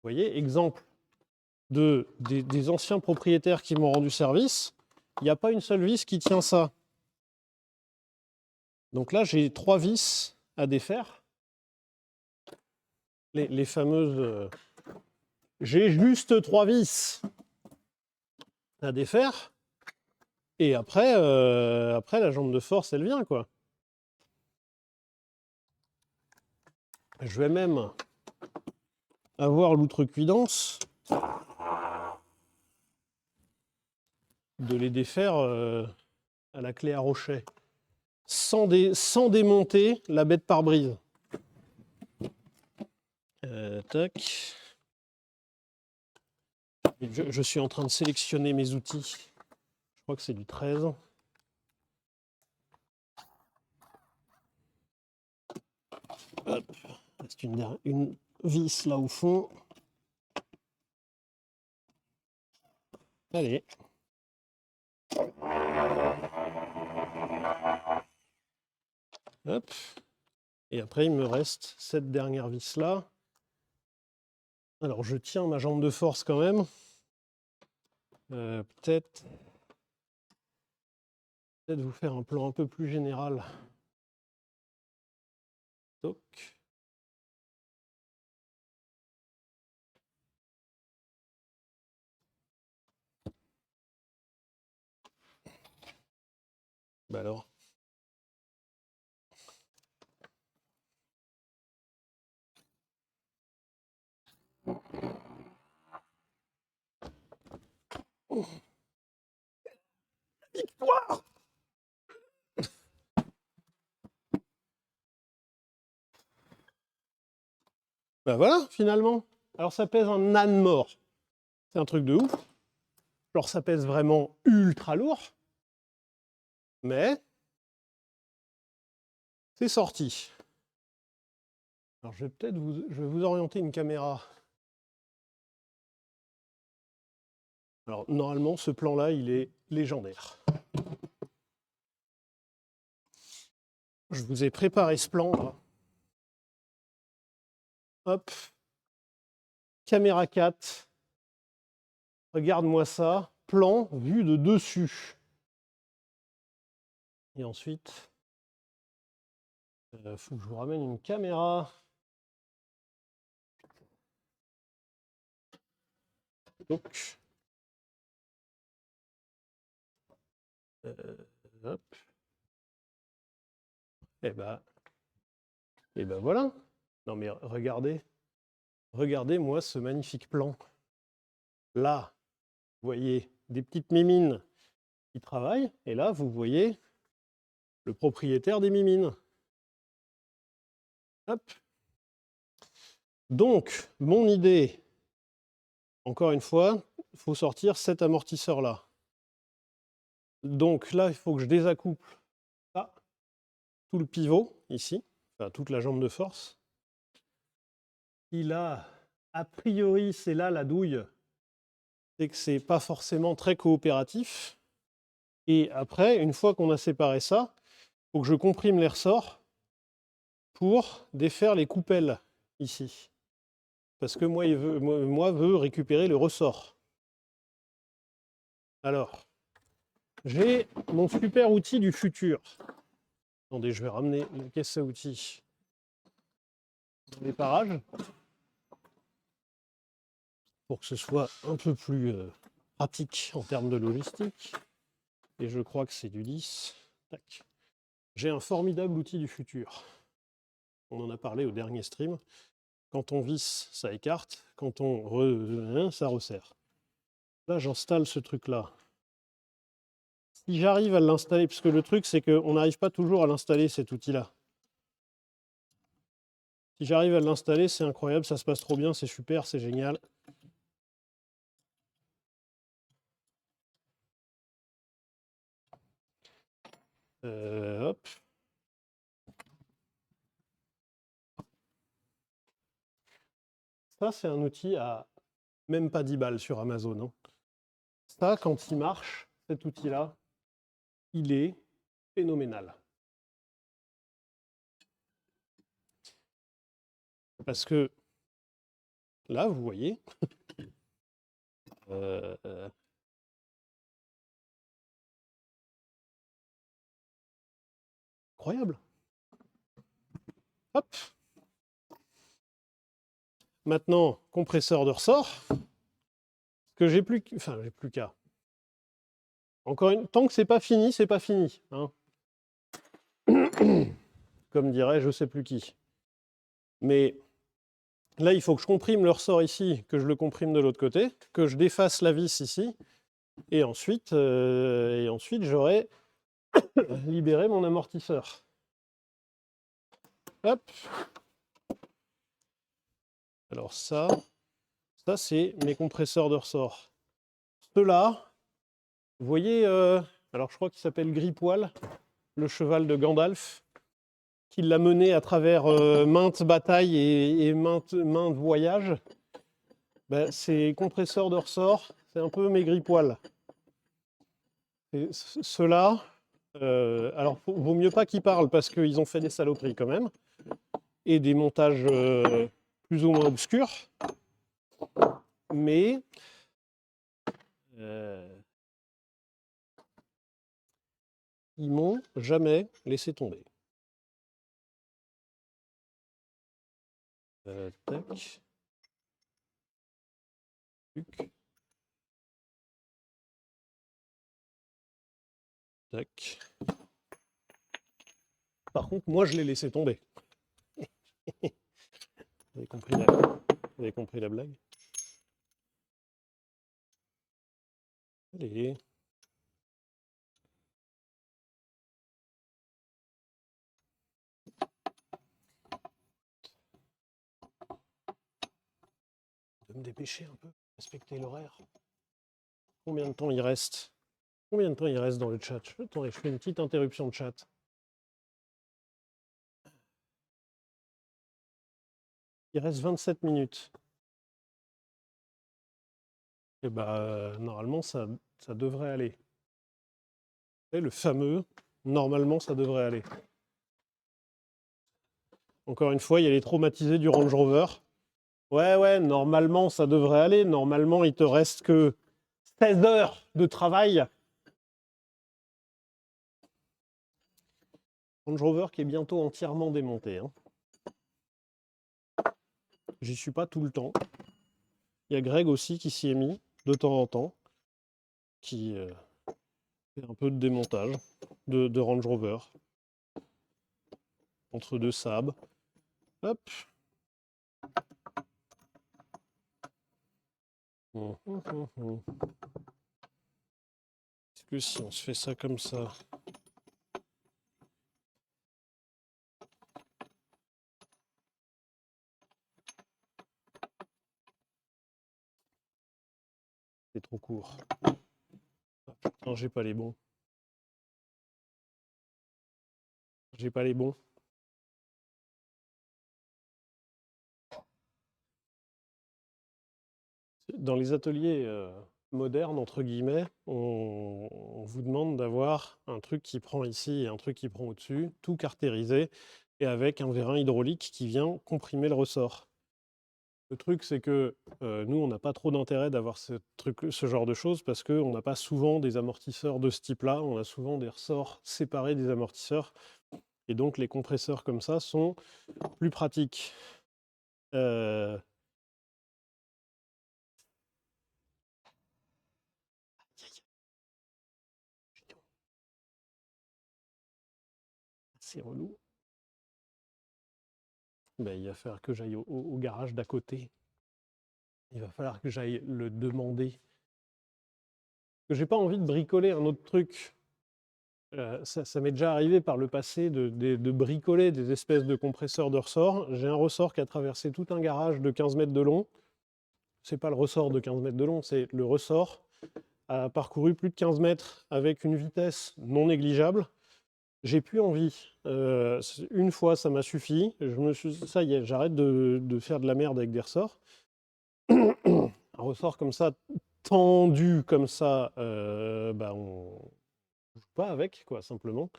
voyez, exemple des anciens propriétaires qui m'ont rendu service. Il n'y a pas une seule vis qui tient ça. Donc là, j'ai 3 vis à défaire. Les fameuses... j'ai juste 3 vis à défaire. Et après, la jambe de force, elle vient, quoi. Je vais même avoir l'outrecuidance de les défaire à la clé à rochet, sans démonter la bête pare-brise. Tac. Je suis en train de sélectionner mes outils. Je crois que c'est du 13. Hop. C'est une vis là au fond. Allez. Hop. Et après, il me reste cette dernière vis là. Alors, je tiens ma jambe de force quand même. Peut-être vous faire un plan un peu plus général. Toc. Bah alors. Oh. Victoire! Bah voilà, finalement. Alors ça pèse un âne mort. C'est un truc de ouf. Alors ça pèse vraiment ultra lourd. Mais c'est sorti. Alors je vais vous orienter une caméra. Alors normalement, ce plan-là, il est légendaire. Je vous ai préparé ce plan là. Hop. Caméra 4. Regarde-moi ça. Plan vu de dessus. Et ensuite, il faut que je vous ramène une caméra. Donc, hop. Et ben voilà. Non mais regardez moi ce magnifique plan. Là, vous voyez des petites mimines qui travaillent, et là, vous voyez le propriétaire des mimines. Hop. Donc, mon idée, encore une fois, il faut sortir cet amortisseur-là. Donc là, il faut que je désaccouple ça, tout le pivot, ici, enfin, toute la jambe de force. Il a priori, c'est là la douille, c'est que c'est pas forcément très coopératif. Et après, une fois qu'on a séparé ça, il faut que je comprime les ressorts pour défaire les coupelles ici. parce que moi veut récupérer le ressort. Alors, j'ai mon super outil du futur. Attendez, je vais ramener la caisse à outils dans les parages pour que ce soit un peu plus pratique en termes de logistique. Et je crois que c'est du 10. Tac. J'ai un formidable outil du futur. On en a parlé au dernier stream. Quand on visse, ça écarte. Quand on ça resserre. Là, j'installe ce truc-là. Si j'arrive à l'installer, parce que le truc, c'est qu'on n'arrive pas toujours à l'installer, cet outil-là. Si j'arrive à l'installer, c'est incroyable, ça se passe trop bien, c'est super, c'est génial. Hop. Ça, c'est un outil à même pas 10 balles sur Amazon. Hein. Ça, quand il marche, cet outil-là, il est phénoménal. Parce que là, vous voyez, incroyable. Hop. Maintenant, compresseur de ressort. Que j'ai plus qu'à. Encore une, tant que c'est pas fini, c'est pas fini. Hein. Comme dirait je sais plus qui. Mais là, il faut que je comprime le ressort ici, que je le comprime de l'autre côté, que je défasse la vis ici, et ensuite j'aurai libéré mon amortisseur. Hop. Alors ça c'est mes compresseurs de ressort. Ceux-là, vous voyez, alors je crois qu'il s'appelle Gripoil, le cheval de Gandalf, qui l'a mené à travers maintes batailles et maintes voyages. Ben, ces compresseurs de ressort, c'est un peu mes Gripoil. Ceux-là, alors vaut mieux pas qu'ils parlent parce qu'ils ont fait des saloperies quand même, et des montages plus ou moins obscurs, mais ils m'ont jamais laissé tomber. Tac. Tac. Par contre, moi, je l'ai laissé tomber. Vous avez compris la blague? Allez. Je vais me dépêcher un peu, respecter l'horaire. Combien de temps il reste? Combien de temps il reste dans le chat? Attendez, je fais une petite interruption de chat. Il reste 27 minutes. Et bah, normalement, ça devrait aller. Et le fameux, normalement, ça devrait aller. Encore une fois, il y a les traumatisés du Range Rover. Ouais, normalement, ça devrait aller. Normalement, il te reste que 16 heures de travail. Range Rover qui est bientôt entièrement démonté. Hein. J'y suis pas tout le temps. Il y a Greg aussi qui s'y est mis de temps en temps, qui fait un peu de démontage de Range Rover. Entre deux Saab. Hop. Est-ce que si on se fait ça comme ça... C'est trop court. Ah, putain, j'ai pas les bons. J'ai pas les bons. Dans les ateliers modernes, entre guillemets, on vous demande d'avoir un truc qui prend ici et un truc qui prend au-dessus, tout caractérisé, et avec un vérin hydraulique qui vient comprimer le ressort. Le truc, c'est que nous, on n'a pas trop d'intérêt d'avoir ce genre de choses parce qu'on n'a pas souvent des amortisseurs de ce type-là. On a souvent des ressorts séparés des amortisseurs. Et donc, les compresseurs comme ça sont plus pratiques. Euh, C'est relou. Ben, il va falloir que j'aille au garage d'à côté. Il va falloir que j'aille le demander. J'ai pas envie de bricoler un autre truc. Ça m'est déjà arrivé par le passé de bricoler des espèces de compresseurs de ressort. J'ai un ressort qui a traversé tout un garage de 15 mètres de long. C'est pas le ressort de 15 mètres de long, c'est le ressort a parcouru plus de 15 mètres avec une vitesse non négligeable. J'ai plus envie. Une fois, ça m'a suffi. Ça y est, j'arrête de faire de la merde avec des ressorts. Un ressort comme ça, tendu comme ça, bah on joue pas avec, quoi, simplement.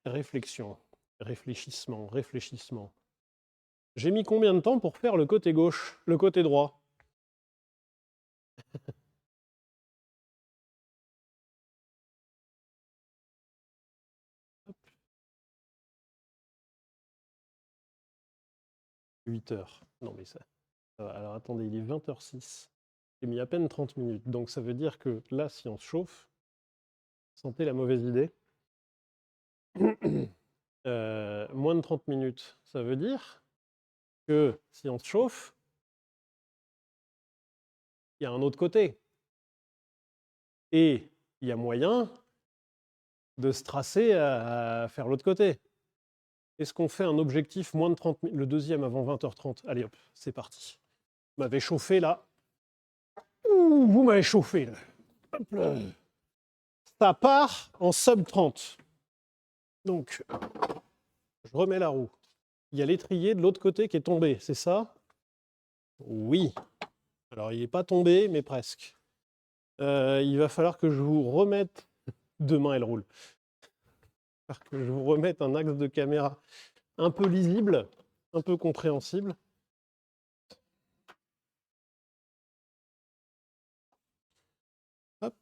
Réflexion, réfléchissement. J'ai mis combien de temps pour faire le côté gauche, le côté droit? Hop. 8 heures. Non mais ça va. Alors attendez, il est 20h06. J'ai mis à peine 30 minutes. Donc ça veut dire que là, si on se chauffe, sentez la mauvaise idée. Moins de 30 minutes, ça veut dire que si on se chauffe, il y a un autre côté. Et il y a moyen de se tracer à faire l'autre côté. Est-ce qu'on fait un objectif moins de 30 minutes, le deuxième avant 20h30? Allez hop, c'est parti. Vous m'avez chauffé là. Ouh, vous m'avez chauffé là. Hop là. Ça part en sub 30. Donc, je remets la roue. Il y a l'étrier de l'autre côté qui est tombé, c'est ça? Oui. Alors, il n'est pas tombé, mais presque. Il va falloir que je vous remette... Demain, elle roule. Il va falloir que je vous remette un axe de caméra un peu lisible, un peu compréhensible. Hop.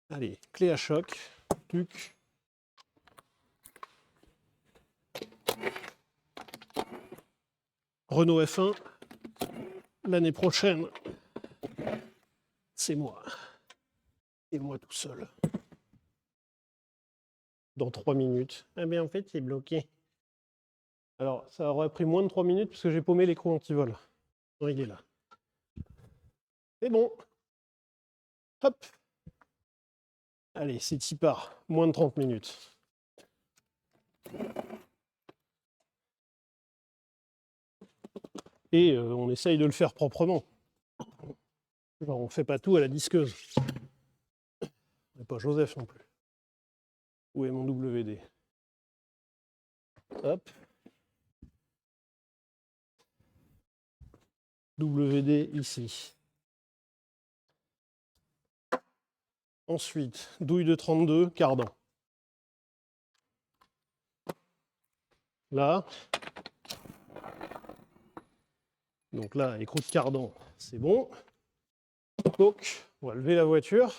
Allez, clé à choc. Tuc. Renault F1, l'année prochaine, c'est moi. Et moi tout seul. Dans 3 minutes. Ah bien en fait, c'est bloqué. Alors, ça aurait pris moins de 3 minutes parce que j'ai paumé l'écrou anti-vol. Non, il est là. C'est bon. Hop. Allez, c'est y part. Moins de 30 minutes. Et on essaye de le faire proprement. Genre, on fait pas tout à la disqueuse. On n'est pas Joseph non plus. Où est mon WD? Hop. WD ici. Ensuite, douille de 32, cardan. Là. Donc là, écrou de cardan, c'est bon. Donc, on va lever la voiture.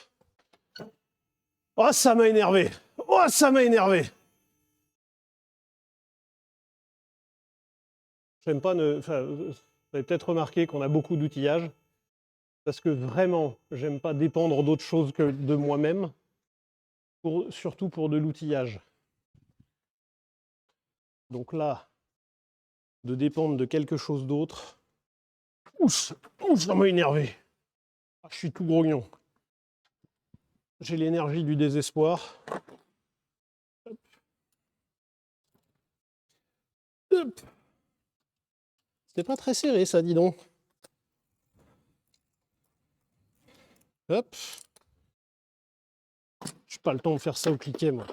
Oh, ça m'a énervé! Oh, ça m'a énervé! J'aime pas enfin, vous avez peut-être remarqué qu'on a beaucoup d'outillage. Parce que vraiment, j'aime pas dépendre d'autre chose que de moi-même. Surtout pour de l'outillage. Donc là, de dépendre de quelque chose d'autre. Ouf, ça m'a énervé. Ah, je suis tout grognon. J'ai l'énergie du désespoir. Hop. Hop. C'était pas très serré, ça, dis donc. Hop. J'ai pas le temps de faire ça au cliquet, moi.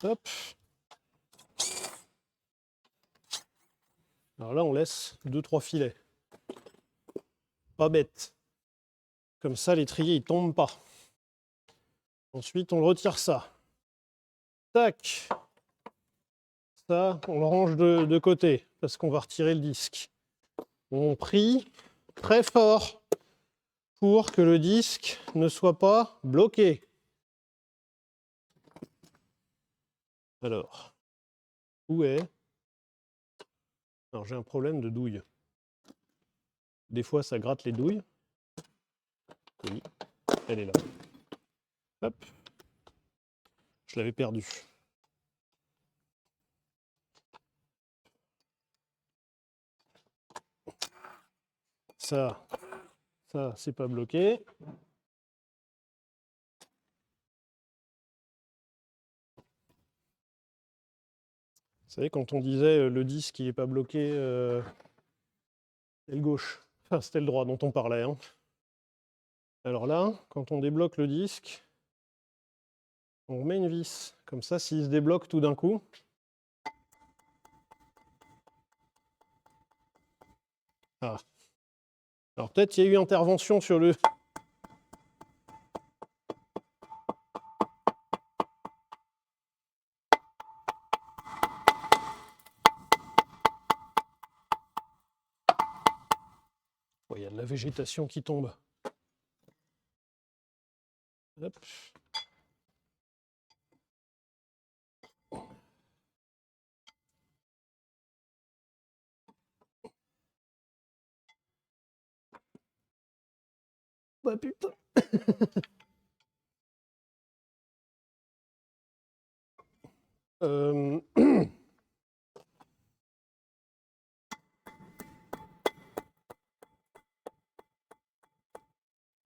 Hop. Alors là, on laisse 2-3 filets. Pas bête. Comme ça, l'étrier, il tombe pas. Ensuite, on retire ça. Tac. Ça, on le range de côté, parce qu'on va retirer le disque. On prie très fort pour que le disque ne soit pas bloqué. Alors, où est... Alors, j'ai un problème de douille. Des fois, ça gratte les douilles. Oui, elle est là. Hop. Je l'avais perdue. Ça, c'est pas bloqué. Vous savez, quand on disait le disque il n'est pas bloqué, c'est le gauche. Enfin, c'était le droit dont on parlait. Hein. Alors là, quand on débloque le disque, on remet une vis. Comme ça, s'il se débloque tout d'un coup, ah. Alors peut-être il y a eu intervention sur le... Il y a de la végétation qui tombe. Hop. Bah putain.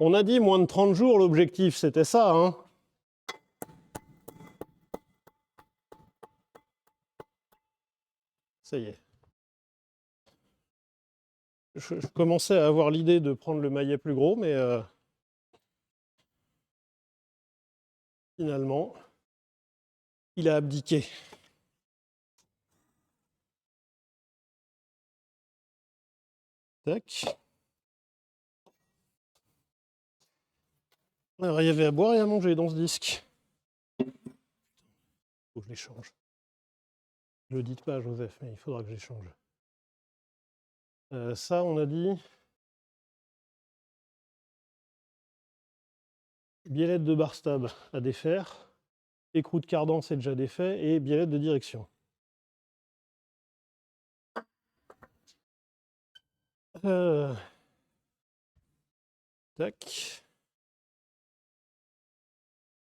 On a dit moins de 30 jours, l'objectif, c'était ça. Hein. Ça y est. Je commençais à avoir l'idée de prendre le maillet plus gros, mais finalement, il a abdiqué. Tac. Alors, il y avait à boire et à manger dans ce disque. Faut que je les change. Ne le dites pas à Joseph, mais il faudra que je les change. Ça, on a dit... Biellette de Barstab à défaire. Écrou de cardan, c'est déjà défait. Et biellette de direction. Tac.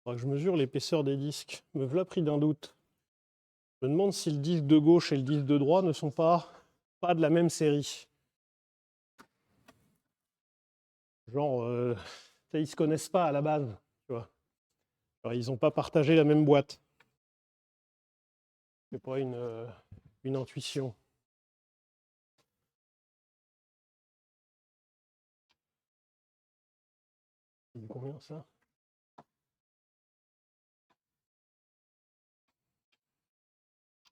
Faudra que je mesure l'épaisseur des disques. Me voilà pris d'un doute. Je me demande si le disque de gauche et le disque de droite ne sont pas de la même série. Genre, ils ne se connaissent pas à la base, tu vois. Alors, ils n'ont pas partagé la même boîte. C'est pas une intuition. C'est combien ça?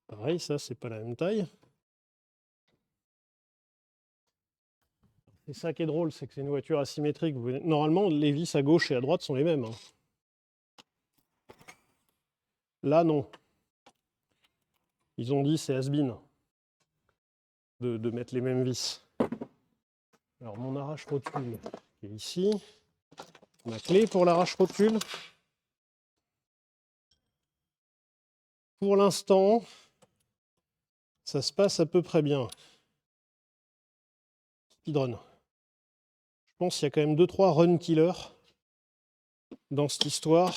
Pareil, ça, c'est pas la même taille. C'est ça qui est drôle, c'est que c'est une voiture asymétrique. Normalement, les vis à gauche et à droite sont les mêmes. Hein. Là, non. Ils ont dit c'est has-been de mettre les mêmes vis. Alors, mon arrache-rotule est ici. Ma clé pour l'arrache-rotule. Pour l'instant, ça se passe à peu près bien. Speedrun. Je pense qu'il y a quand même 2-3 run killers dans cette histoire.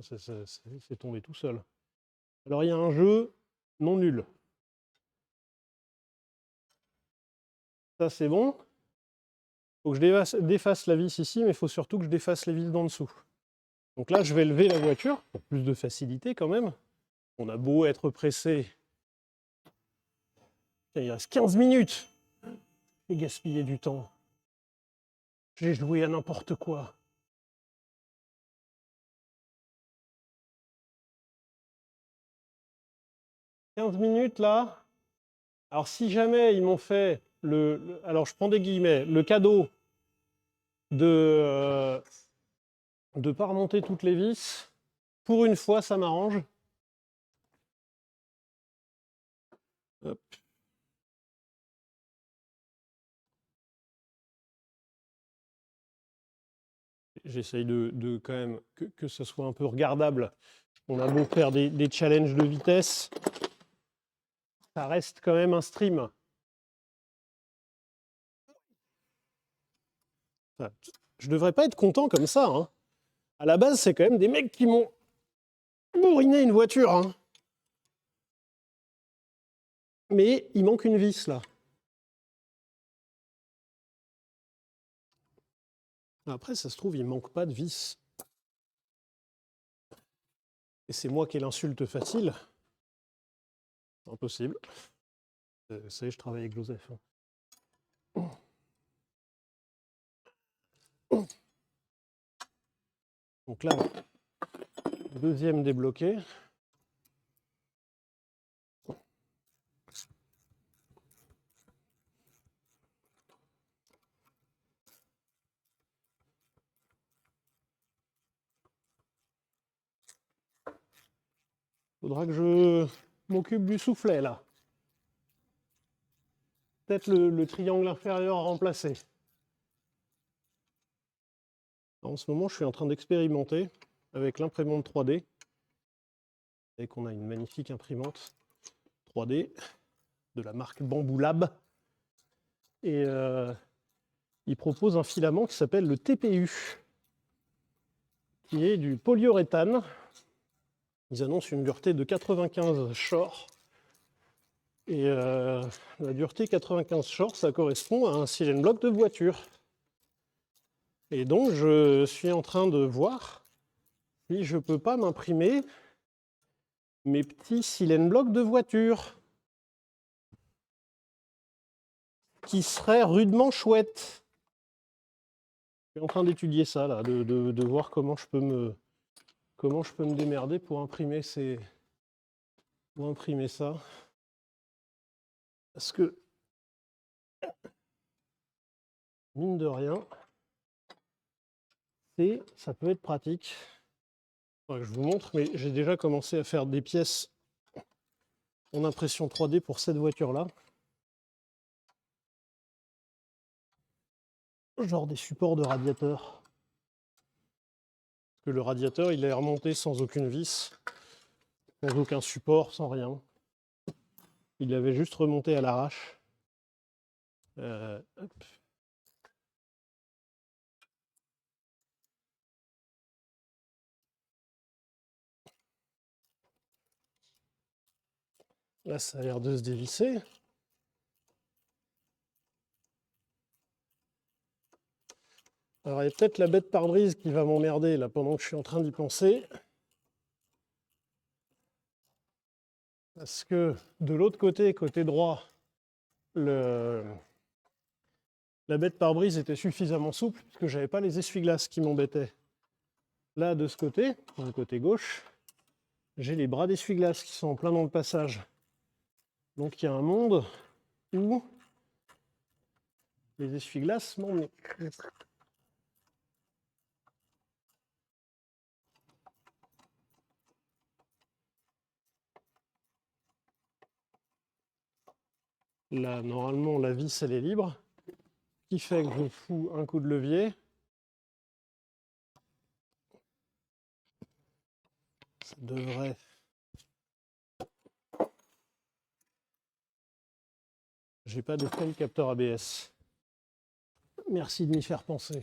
C'est tombé tout seul. Alors, il y a un jeu non nul. Ça, c'est bon. Il faut que je défasse la vis ici, mais il faut surtout que je défasse les vis d'en dessous. Donc là, je vais lever la voiture, pour plus de facilité quand même. On a beau être pressé. Il reste 15 minutes. J'ai gaspillé du temps. J'ai joué à n'importe quoi. « 15 minutes là. Alors si jamais ils m'ont fait alors je prends des guillemets, le cadeau de de ne pas remonter toutes les vis. Pour une fois, ça m'arrange. Hop. J'essaye de quand même que ça soit un peu regardable. On a beau faire des challenges de vitesse, ça reste quand même un stream. Enfin, je devrais pas être content comme ça, hein. À la base, c'est quand même des mecs qui m'ont bourriné une voiture, hein. Mais il manque une vis, là. Après, ça se trouve, il manque pas de vis. Et c'est moi qui ai l'insulte facile. Impossible. Ça y est, je travaille avec Joseph. Donc là, deuxième débloqué. Faudra que je m'occupe du soufflet, là. Peut-être le triangle inférieur à remplacer. En ce moment, je suis en train d'expérimenter avec l'imprimante 3D. Et qu'on a une magnifique imprimante 3D de la marque Bamboo Lab. Et il propose un filament qui s'appelle le TPU, qui est du polyuréthane. Ils annoncent une dureté de 95 shores. Et la dureté 95 shores, ça correspond à un silent block de voiture. Et donc, je suis en train de voir si je ne peux pas m'imprimer mes petits silent blocks de voiture, qui seraient rudement chouettes. Je suis en train d'étudier ça, là, de voir comment je peux me démerder pour imprimer ça. Parce que, mine de rien, ça peut être pratique. Faudrait que je vous montre, mais j'ai déjà commencé à faire des pièces en impression 3D pour cette voiture-là. Genre des supports de radiateur. Parce que le radiateur, il est remonté sans aucune vis, sans aucun support, sans rien. Il l'avait juste remonté à l'arrache. Hop. Là, ça a l'air de se dévisser. Alors, il y a peut-être la bête pare-brise qui va m'emmerder là pendant que je suis en train d'y penser. Parce que de l'autre côté, côté droit, la bête pare-brise était suffisamment souple parce que j'avais pas les essuie-glaces qui m'embêtaient. Là, de ce côté, du côté gauche, j'ai les bras d'essuie-glaces qui sont en plein dans le passage. Donc il y a un monde où les essuie-glaces m'emmènent. Là, normalement, la vis, elle est libre. Ce qui fait que je fous un coup de levier. Ça devrait... J'ai pas de tel capteur ABS. Merci de m'y faire penser.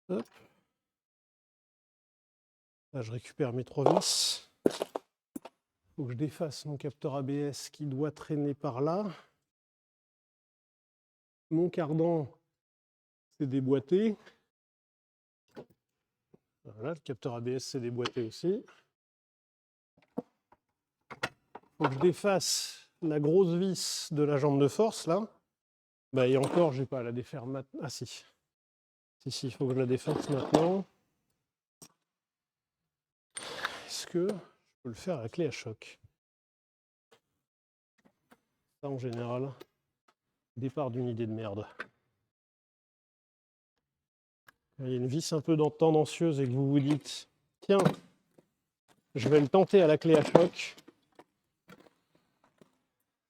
Hop. Là, je récupère mes 3 vis. Il faut que je défasse mon capteur ABS qui doit traîner par là. Mon cardan, c'est déboîté. Voilà, le capteur ABS, c'est déboîté aussi. Il faut que je défasse la grosse vis de la jambe de force, là. Bah, et encore, je n'ai pas à la défaire maintenant. Ah si. Si, il faut que je la défasse maintenant. Est-ce que je peux le faire à la clé à choc? Ça, en général, départ d'une idée de merde. Il y a une vis un peu tendancieuse et que vous vous dites, tiens, je vais le tenter à la clé à choc.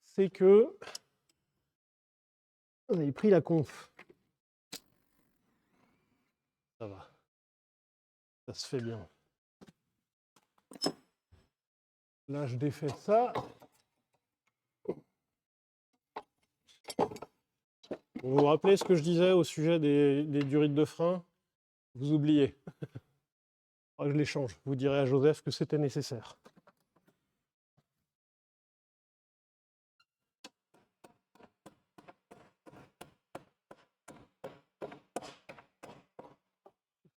C'est que vous avez pris la conf. Ça va. Ça se fait bien. Là, je défais ça. Vous vous rappelez ce que je disais au sujet des durites de frein? Vous oubliez. Je les change. Vous direz à Joseph que c'était nécessaire.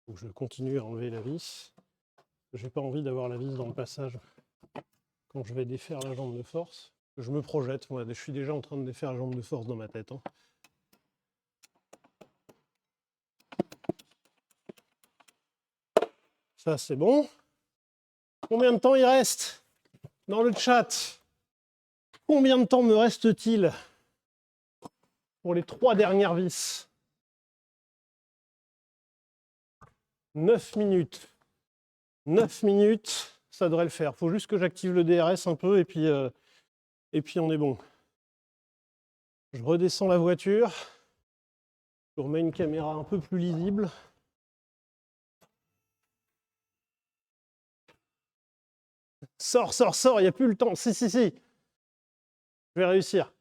Donc je continue à enlever la vis. J'ai pas envie d'avoir la vis dans le passage quand je vais défaire la jambe de force. Je me projette, moi, je suis déjà en train de défaire la jambe de force dans ma tête. Hein. Ça, c'est bon. Combien de temps il reste dans le chat? Combien de temps me reste-t-il pour les 3 dernières vis? 9 minutes. 9 minutes, ça devrait le faire. Il faut juste que j'active le DRS un peu et puis on est bon. Je redescends la voiture. Je remets une caméra un peu plus lisible. Sors, sors, sors, il n'y a plus le temps. Si. Je vais réussir.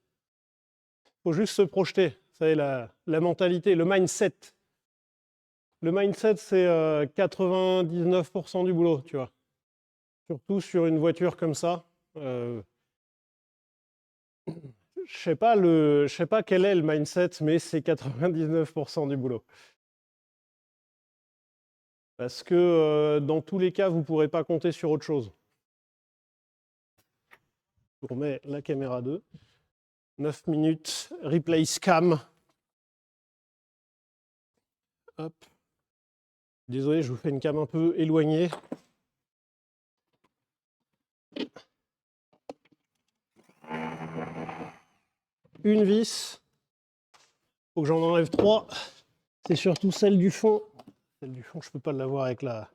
Il faut juste se projeter. Vous savez, la mentalité, le mindset. Le mindset, c'est 99% du boulot, tu vois. Surtout sur une voiture comme ça. Je sais pas quel est le mindset, mais c'est 99% du boulot. Parce que dans tous les cas, vous ne pourrez pas compter sur autre chose. Je remets la caméra 2. 9 minutes, replay cam. Hop. Désolé, je vous fais une cam un peu éloignée. Une vis. Il faut que j'en enlève 3. C'est surtout celle du fond. Celle du fond, je ne peux pas l'avoir avec la...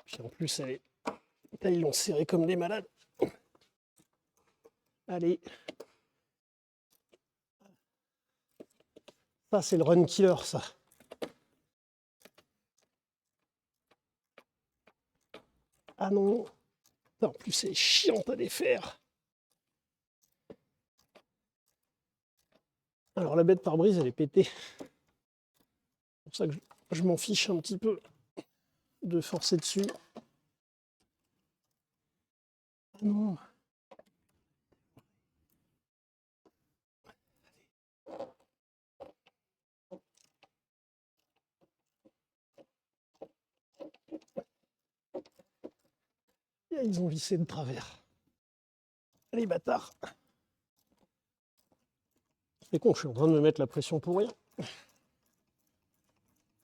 Puis en plus, elle est... Là, ils l'ont serrée comme des malades. Allez. Ça, c'est le run killer, ça. Ah non. En plus, c'est chiant à défaire. Alors, la bête pare-brise, elle est pétée. C'est pour ça que je m'en fiche un petit peu de forcer dessus. Ah non. Ils ont vissé de travers. Les bâtards. C'est con, je suis en train de me mettre la pression pour rien.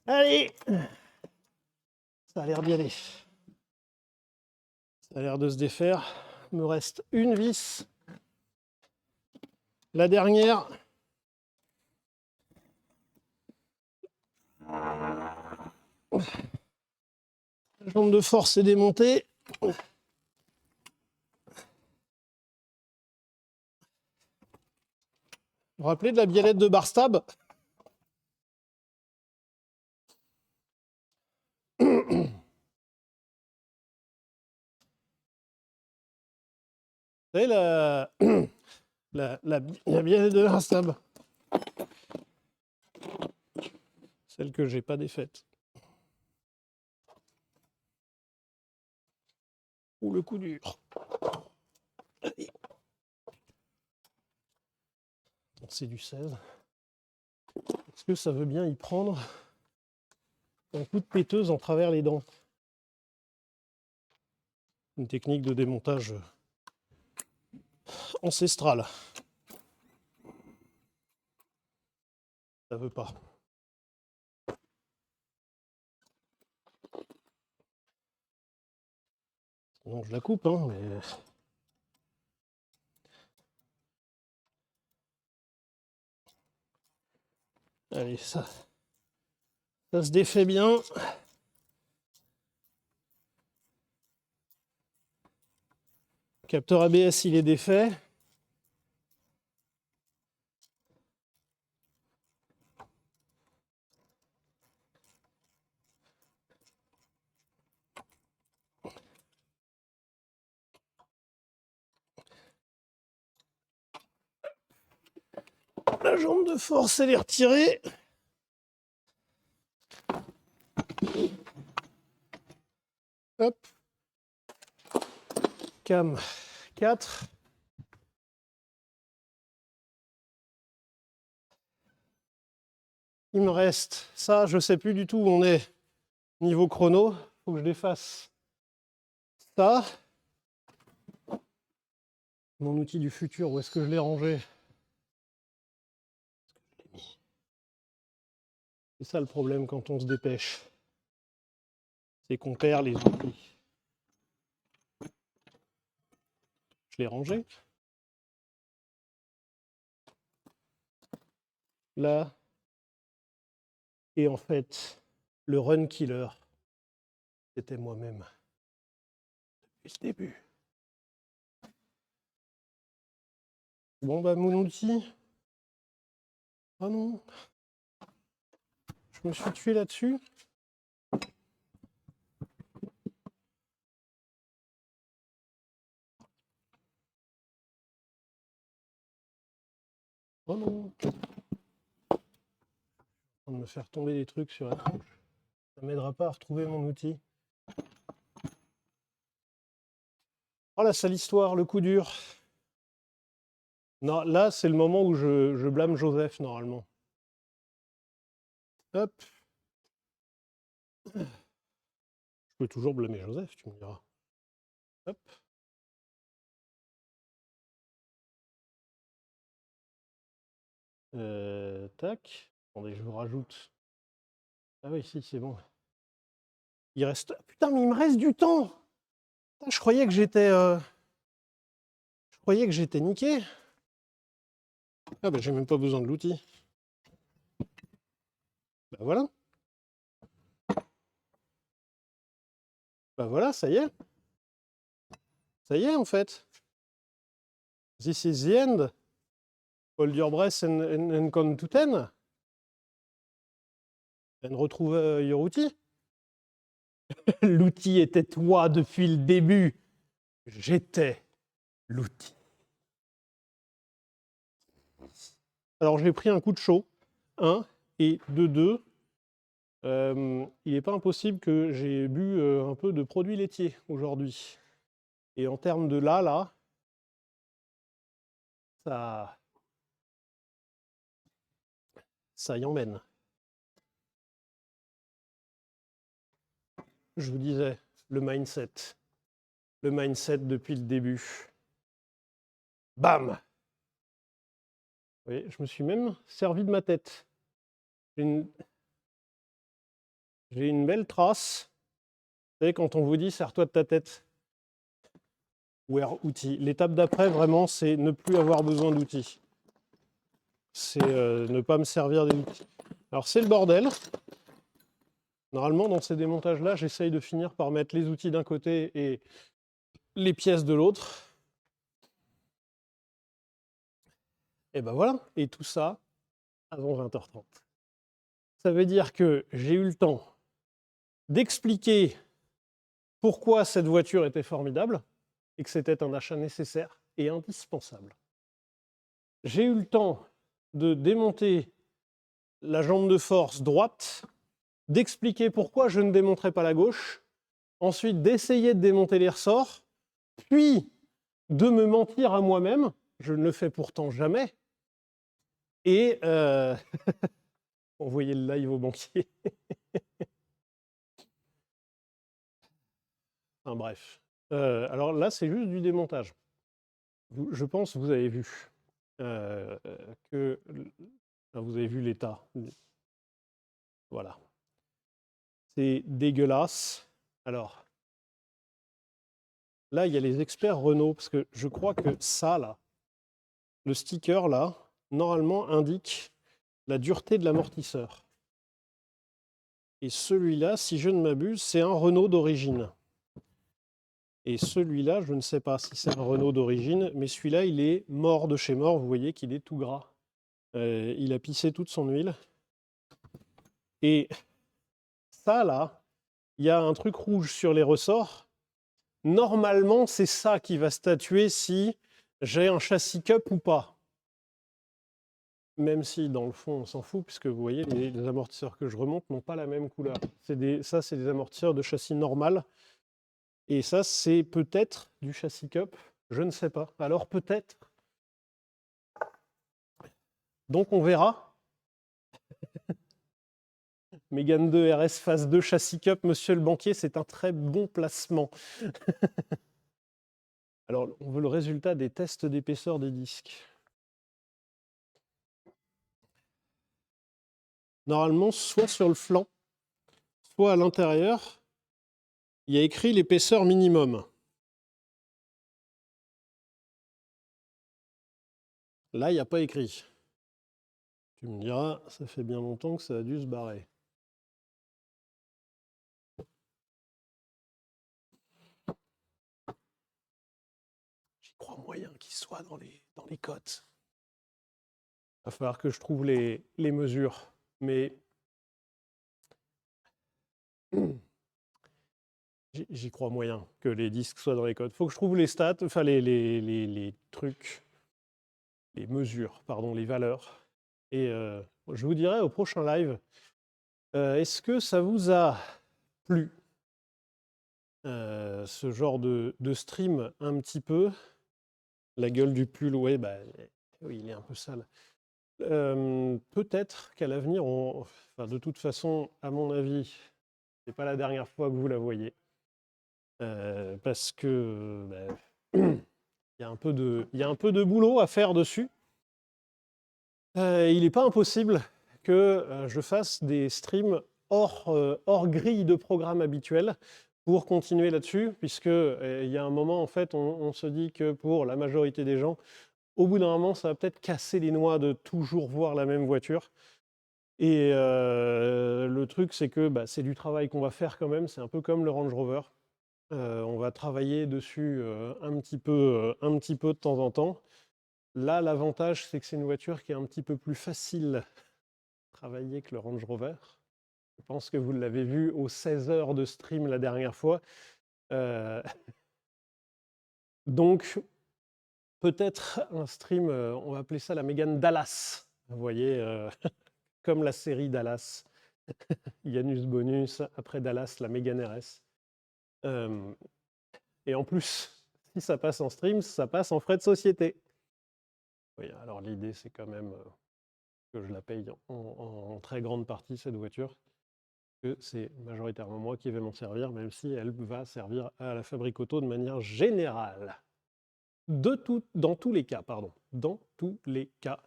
Allez! Ça a l'air d'y aller. Ça a l'air de se défaire. Il me reste une vis. La dernière. La jambe de force est démontée. Vous vous rappelez de la biellette de Barstab? Vous savez, la biellette de Barstab. Celle que j'ai pas défaite. Ou le coup dur. Allez. C'est du 16. Est-ce que ça veut bien y prendre un coup de péteuse en travers les dents? Une technique de démontage ancestrale. Ça veut pas. Non, je la coupe, hein, mais... Allez, ça se défait bien. Capteur ABS, il est défait. La jambe de force, elle est retirée. Hop. Cam 4. Il me reste ça, je ne sais plus du tout où on est niveau chrono. Il faut que je défasse ça. Mon outil du futur, où est-ce que je l'ai rangé? C'est ça le problème quand on se dépêche. C'est qu'on perd les outils. Je l'ai rangé. Là. Et en fait, le run killer, c'était moi-même. Depuis le début. Bon, bah, mon outil. Ah non. Je me suis tué là-dessus. Oh non. Je suis en train de me faire tomber des trucs sur la tronche. Ça m'aidera pas à retrouver mon outil. Oh la sale histoire, le coup dur. Non, là, c'est le moment où je blâme Joseph, normalement. Hop. Je peux toujours blâmer Joseph, tu me diras. Hop. Tac. Attendez, je vous rajoute. Ah oui, si, c'est bon. Il reste... Putain, mais il me reste du temps. Putain, je croyais que j'étais... Je croyais que j'étais niqué. Ah bah j'ai même pas besoin de l'outil. Bah voilà. Bah voilà, ça y est. Ça y est, en fait. This is the end. Hold your breath and count to 10. And retrouve your outil. L'outil était toi depuis le début. J'étais l'outil. Alors j'ai pris un coup de chaud. 1 et 2. Il n'est pas impossible que j'ai bu un peu de produits laitiers aujourd'hui. Et en termes de là, ça y emmène. Je vous disais, le mindset. Le mindset depuis le début. Bam! Oui, je me suis même servi de ma tête. J'ai une belle trace. Vous savez, quand on vous dit, sers-toi de ta tête. Where outil. L'étape d'après, vraiment, c'est ne plus avoir besoin d'outils. C'est ne pas me servir des outils. Alors, c'est le bordel. Normalement, dans ces démontages-là, j'essaye de finir par mettre les outils d'un côté et les pièces de l'autre. Et ben voilà. Et tout ça avant 20h30. Ça veut dire que j'ai eu le temps d'expliquer pourquoi cette voiture était formidable et que c'était un achat nécessaire et indispensable. J'ai eu le temps de démonter la jambe de force droite, d'expliquer pourquoi je ne démonterais pas la gauche, ensuite d'essayer de démonter les ressorts, puis de me mentir à moi-même, je ne le fais pourtant jamais, et envoyer le live au banquier. Enfin bref. Alors là, c'est juste du démontage. Je pense que vous avez vu que vous avez vu l'état. Voilà. C'est dégueulasse. Alors, Là, il y a les experts Renault, parce que je crois que ça, là, le sticker, là, normalement indique la dureté de l'amortisseur. Et celui-là, si je ne m'abuse, c'est un Renault d'origine. Et celui-là, je ne sais pas si c'est un Renault d'origine, mais celui-là, il est mort de chez mort. Vous voyez qu'il est tout gras. Il a pissé toute son huile. Et ça, là, il y a un truc rouge sur les ressorts. Normalement, c'est ça qui va statuer si j'ai un châssis cup ou pas. Même si, dans le fond, on s'en fout, puisque vous voyez, les amortisseurs que je remonte n'ont pas la même couleur. Ça, c'est des amortisseurs de châssis normal. Et ça, c'est peut-être du châssis cup. Je ne sais pas. Alors, peut-être. Donc, on verra. Mégane 2 RS phase 2 châssis cup, monsieur le banquier, c'est un très bon placement. Alors, on veut le résultat des tests d'épaisseur des disques. Normalement, soit sur le flanc, soit à l'intérieur, il y a écrit l'épaisseur minimum. Là, il n'y a pas écrit. Tu me diras, ça fait bien longtemps que ça a dû se barrer. J'y crois moyen qu'il soit dans les cotes. Il va falloir que je trouve les mesures. Mais j'y crois moyen que les disques soient dans les cotes. Il faut que je trouve les stats, enfin les trucs, les mesures, pardon, les valeurs. Et je vous dirai au prochain live, est-ce que ça vous a plu, ce genre de stream un petit peu? La gueule du pull, ouais, bah, oui, il est un peu sale. Peut-être qu'à l'avenir, enfin, de toute façon, à mon avis, c'est pas la dernière fois que vous la voyez. Parce que il y a un peu de boulot à faire dessus. Il n'est pas impossible que je fasse des streams hors grille de programme habituelle pour continuer là-dessus, puisque il y a un moment, en fait, on se dit que pour la majorité des gens, au bout d'un moment, ça va peut-être casser les noix de toujours voir la même voiture. Et le truc, c'est que c'est du travail qu'on va faire quand même. C'est un peu comme le Range Rover. On va travailler dessus un petit peu de temps en temps. Là, l'avantage, c'est que c'est une voiture qui est un petit peu plus facile à travailler que le Range Rover. Je pense que vous l'avez vu aux 16 heures de stream la dernière fois. Donc, peut-être un stream, on va appeler ça la Mégane Dallas. Vous voyez, comme la série Dallas. Janus Bonus, après Dallas, la Mégane RS. Et en plus, si ça passe en stream, ça passe en frais de société. Oui, alors l'idée, c'est quand même que je la paye en très grande partie, cette voiture, que c'est majoritairement moi qui vais m'en servir, même si elle va servir à la Fabrique Auto de manière générale. Dans tous les cas, pardon. Dans tous les cas.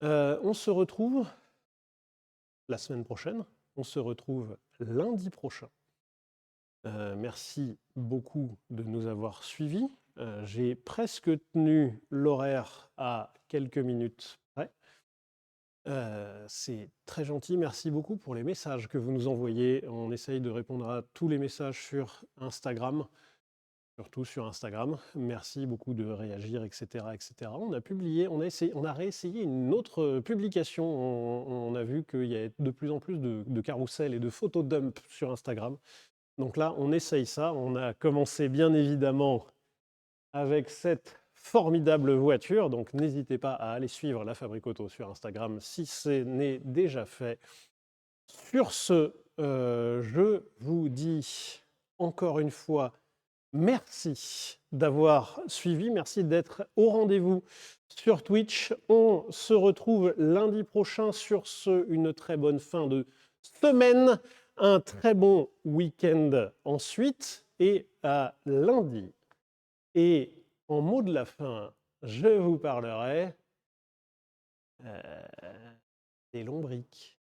On se retrouve la semaine prochaine. On se retrouve lundi prochain. Merci beaucoup de nous avoir suivis. J'ai presque tenu l'horaire à quelques minutes près. C'est très gentil. Merci beaucoup pour les messages que vous nous envoyez. On essaye de répondre à tous les messages sur Instagram, surtout sur Instagram. Merci beaucoup de réagir, etc., etc. On a réessayé une autre publication. On a vu qu'il y a de plus en plus de carousels et de photos dump sur Instagram. Donc là, on essaye ça. On a commencé bien évidemment avec cette formidable voiture. Donc n'hésitez pas à aller suivre la Fabrique Auto sur Instagram si ce n'est déjà fait. Sur ce, je vous dis encore une fois merci d'avoir suivi. Merci d'être au rendez-vous sur Twitch. On se retrouve lundi prochain. Sur ce, une très bonne fin de semaine. Un très bon week-end ensuite et à lundi. Et en mot de la fin, je vous parlerai des lombrics.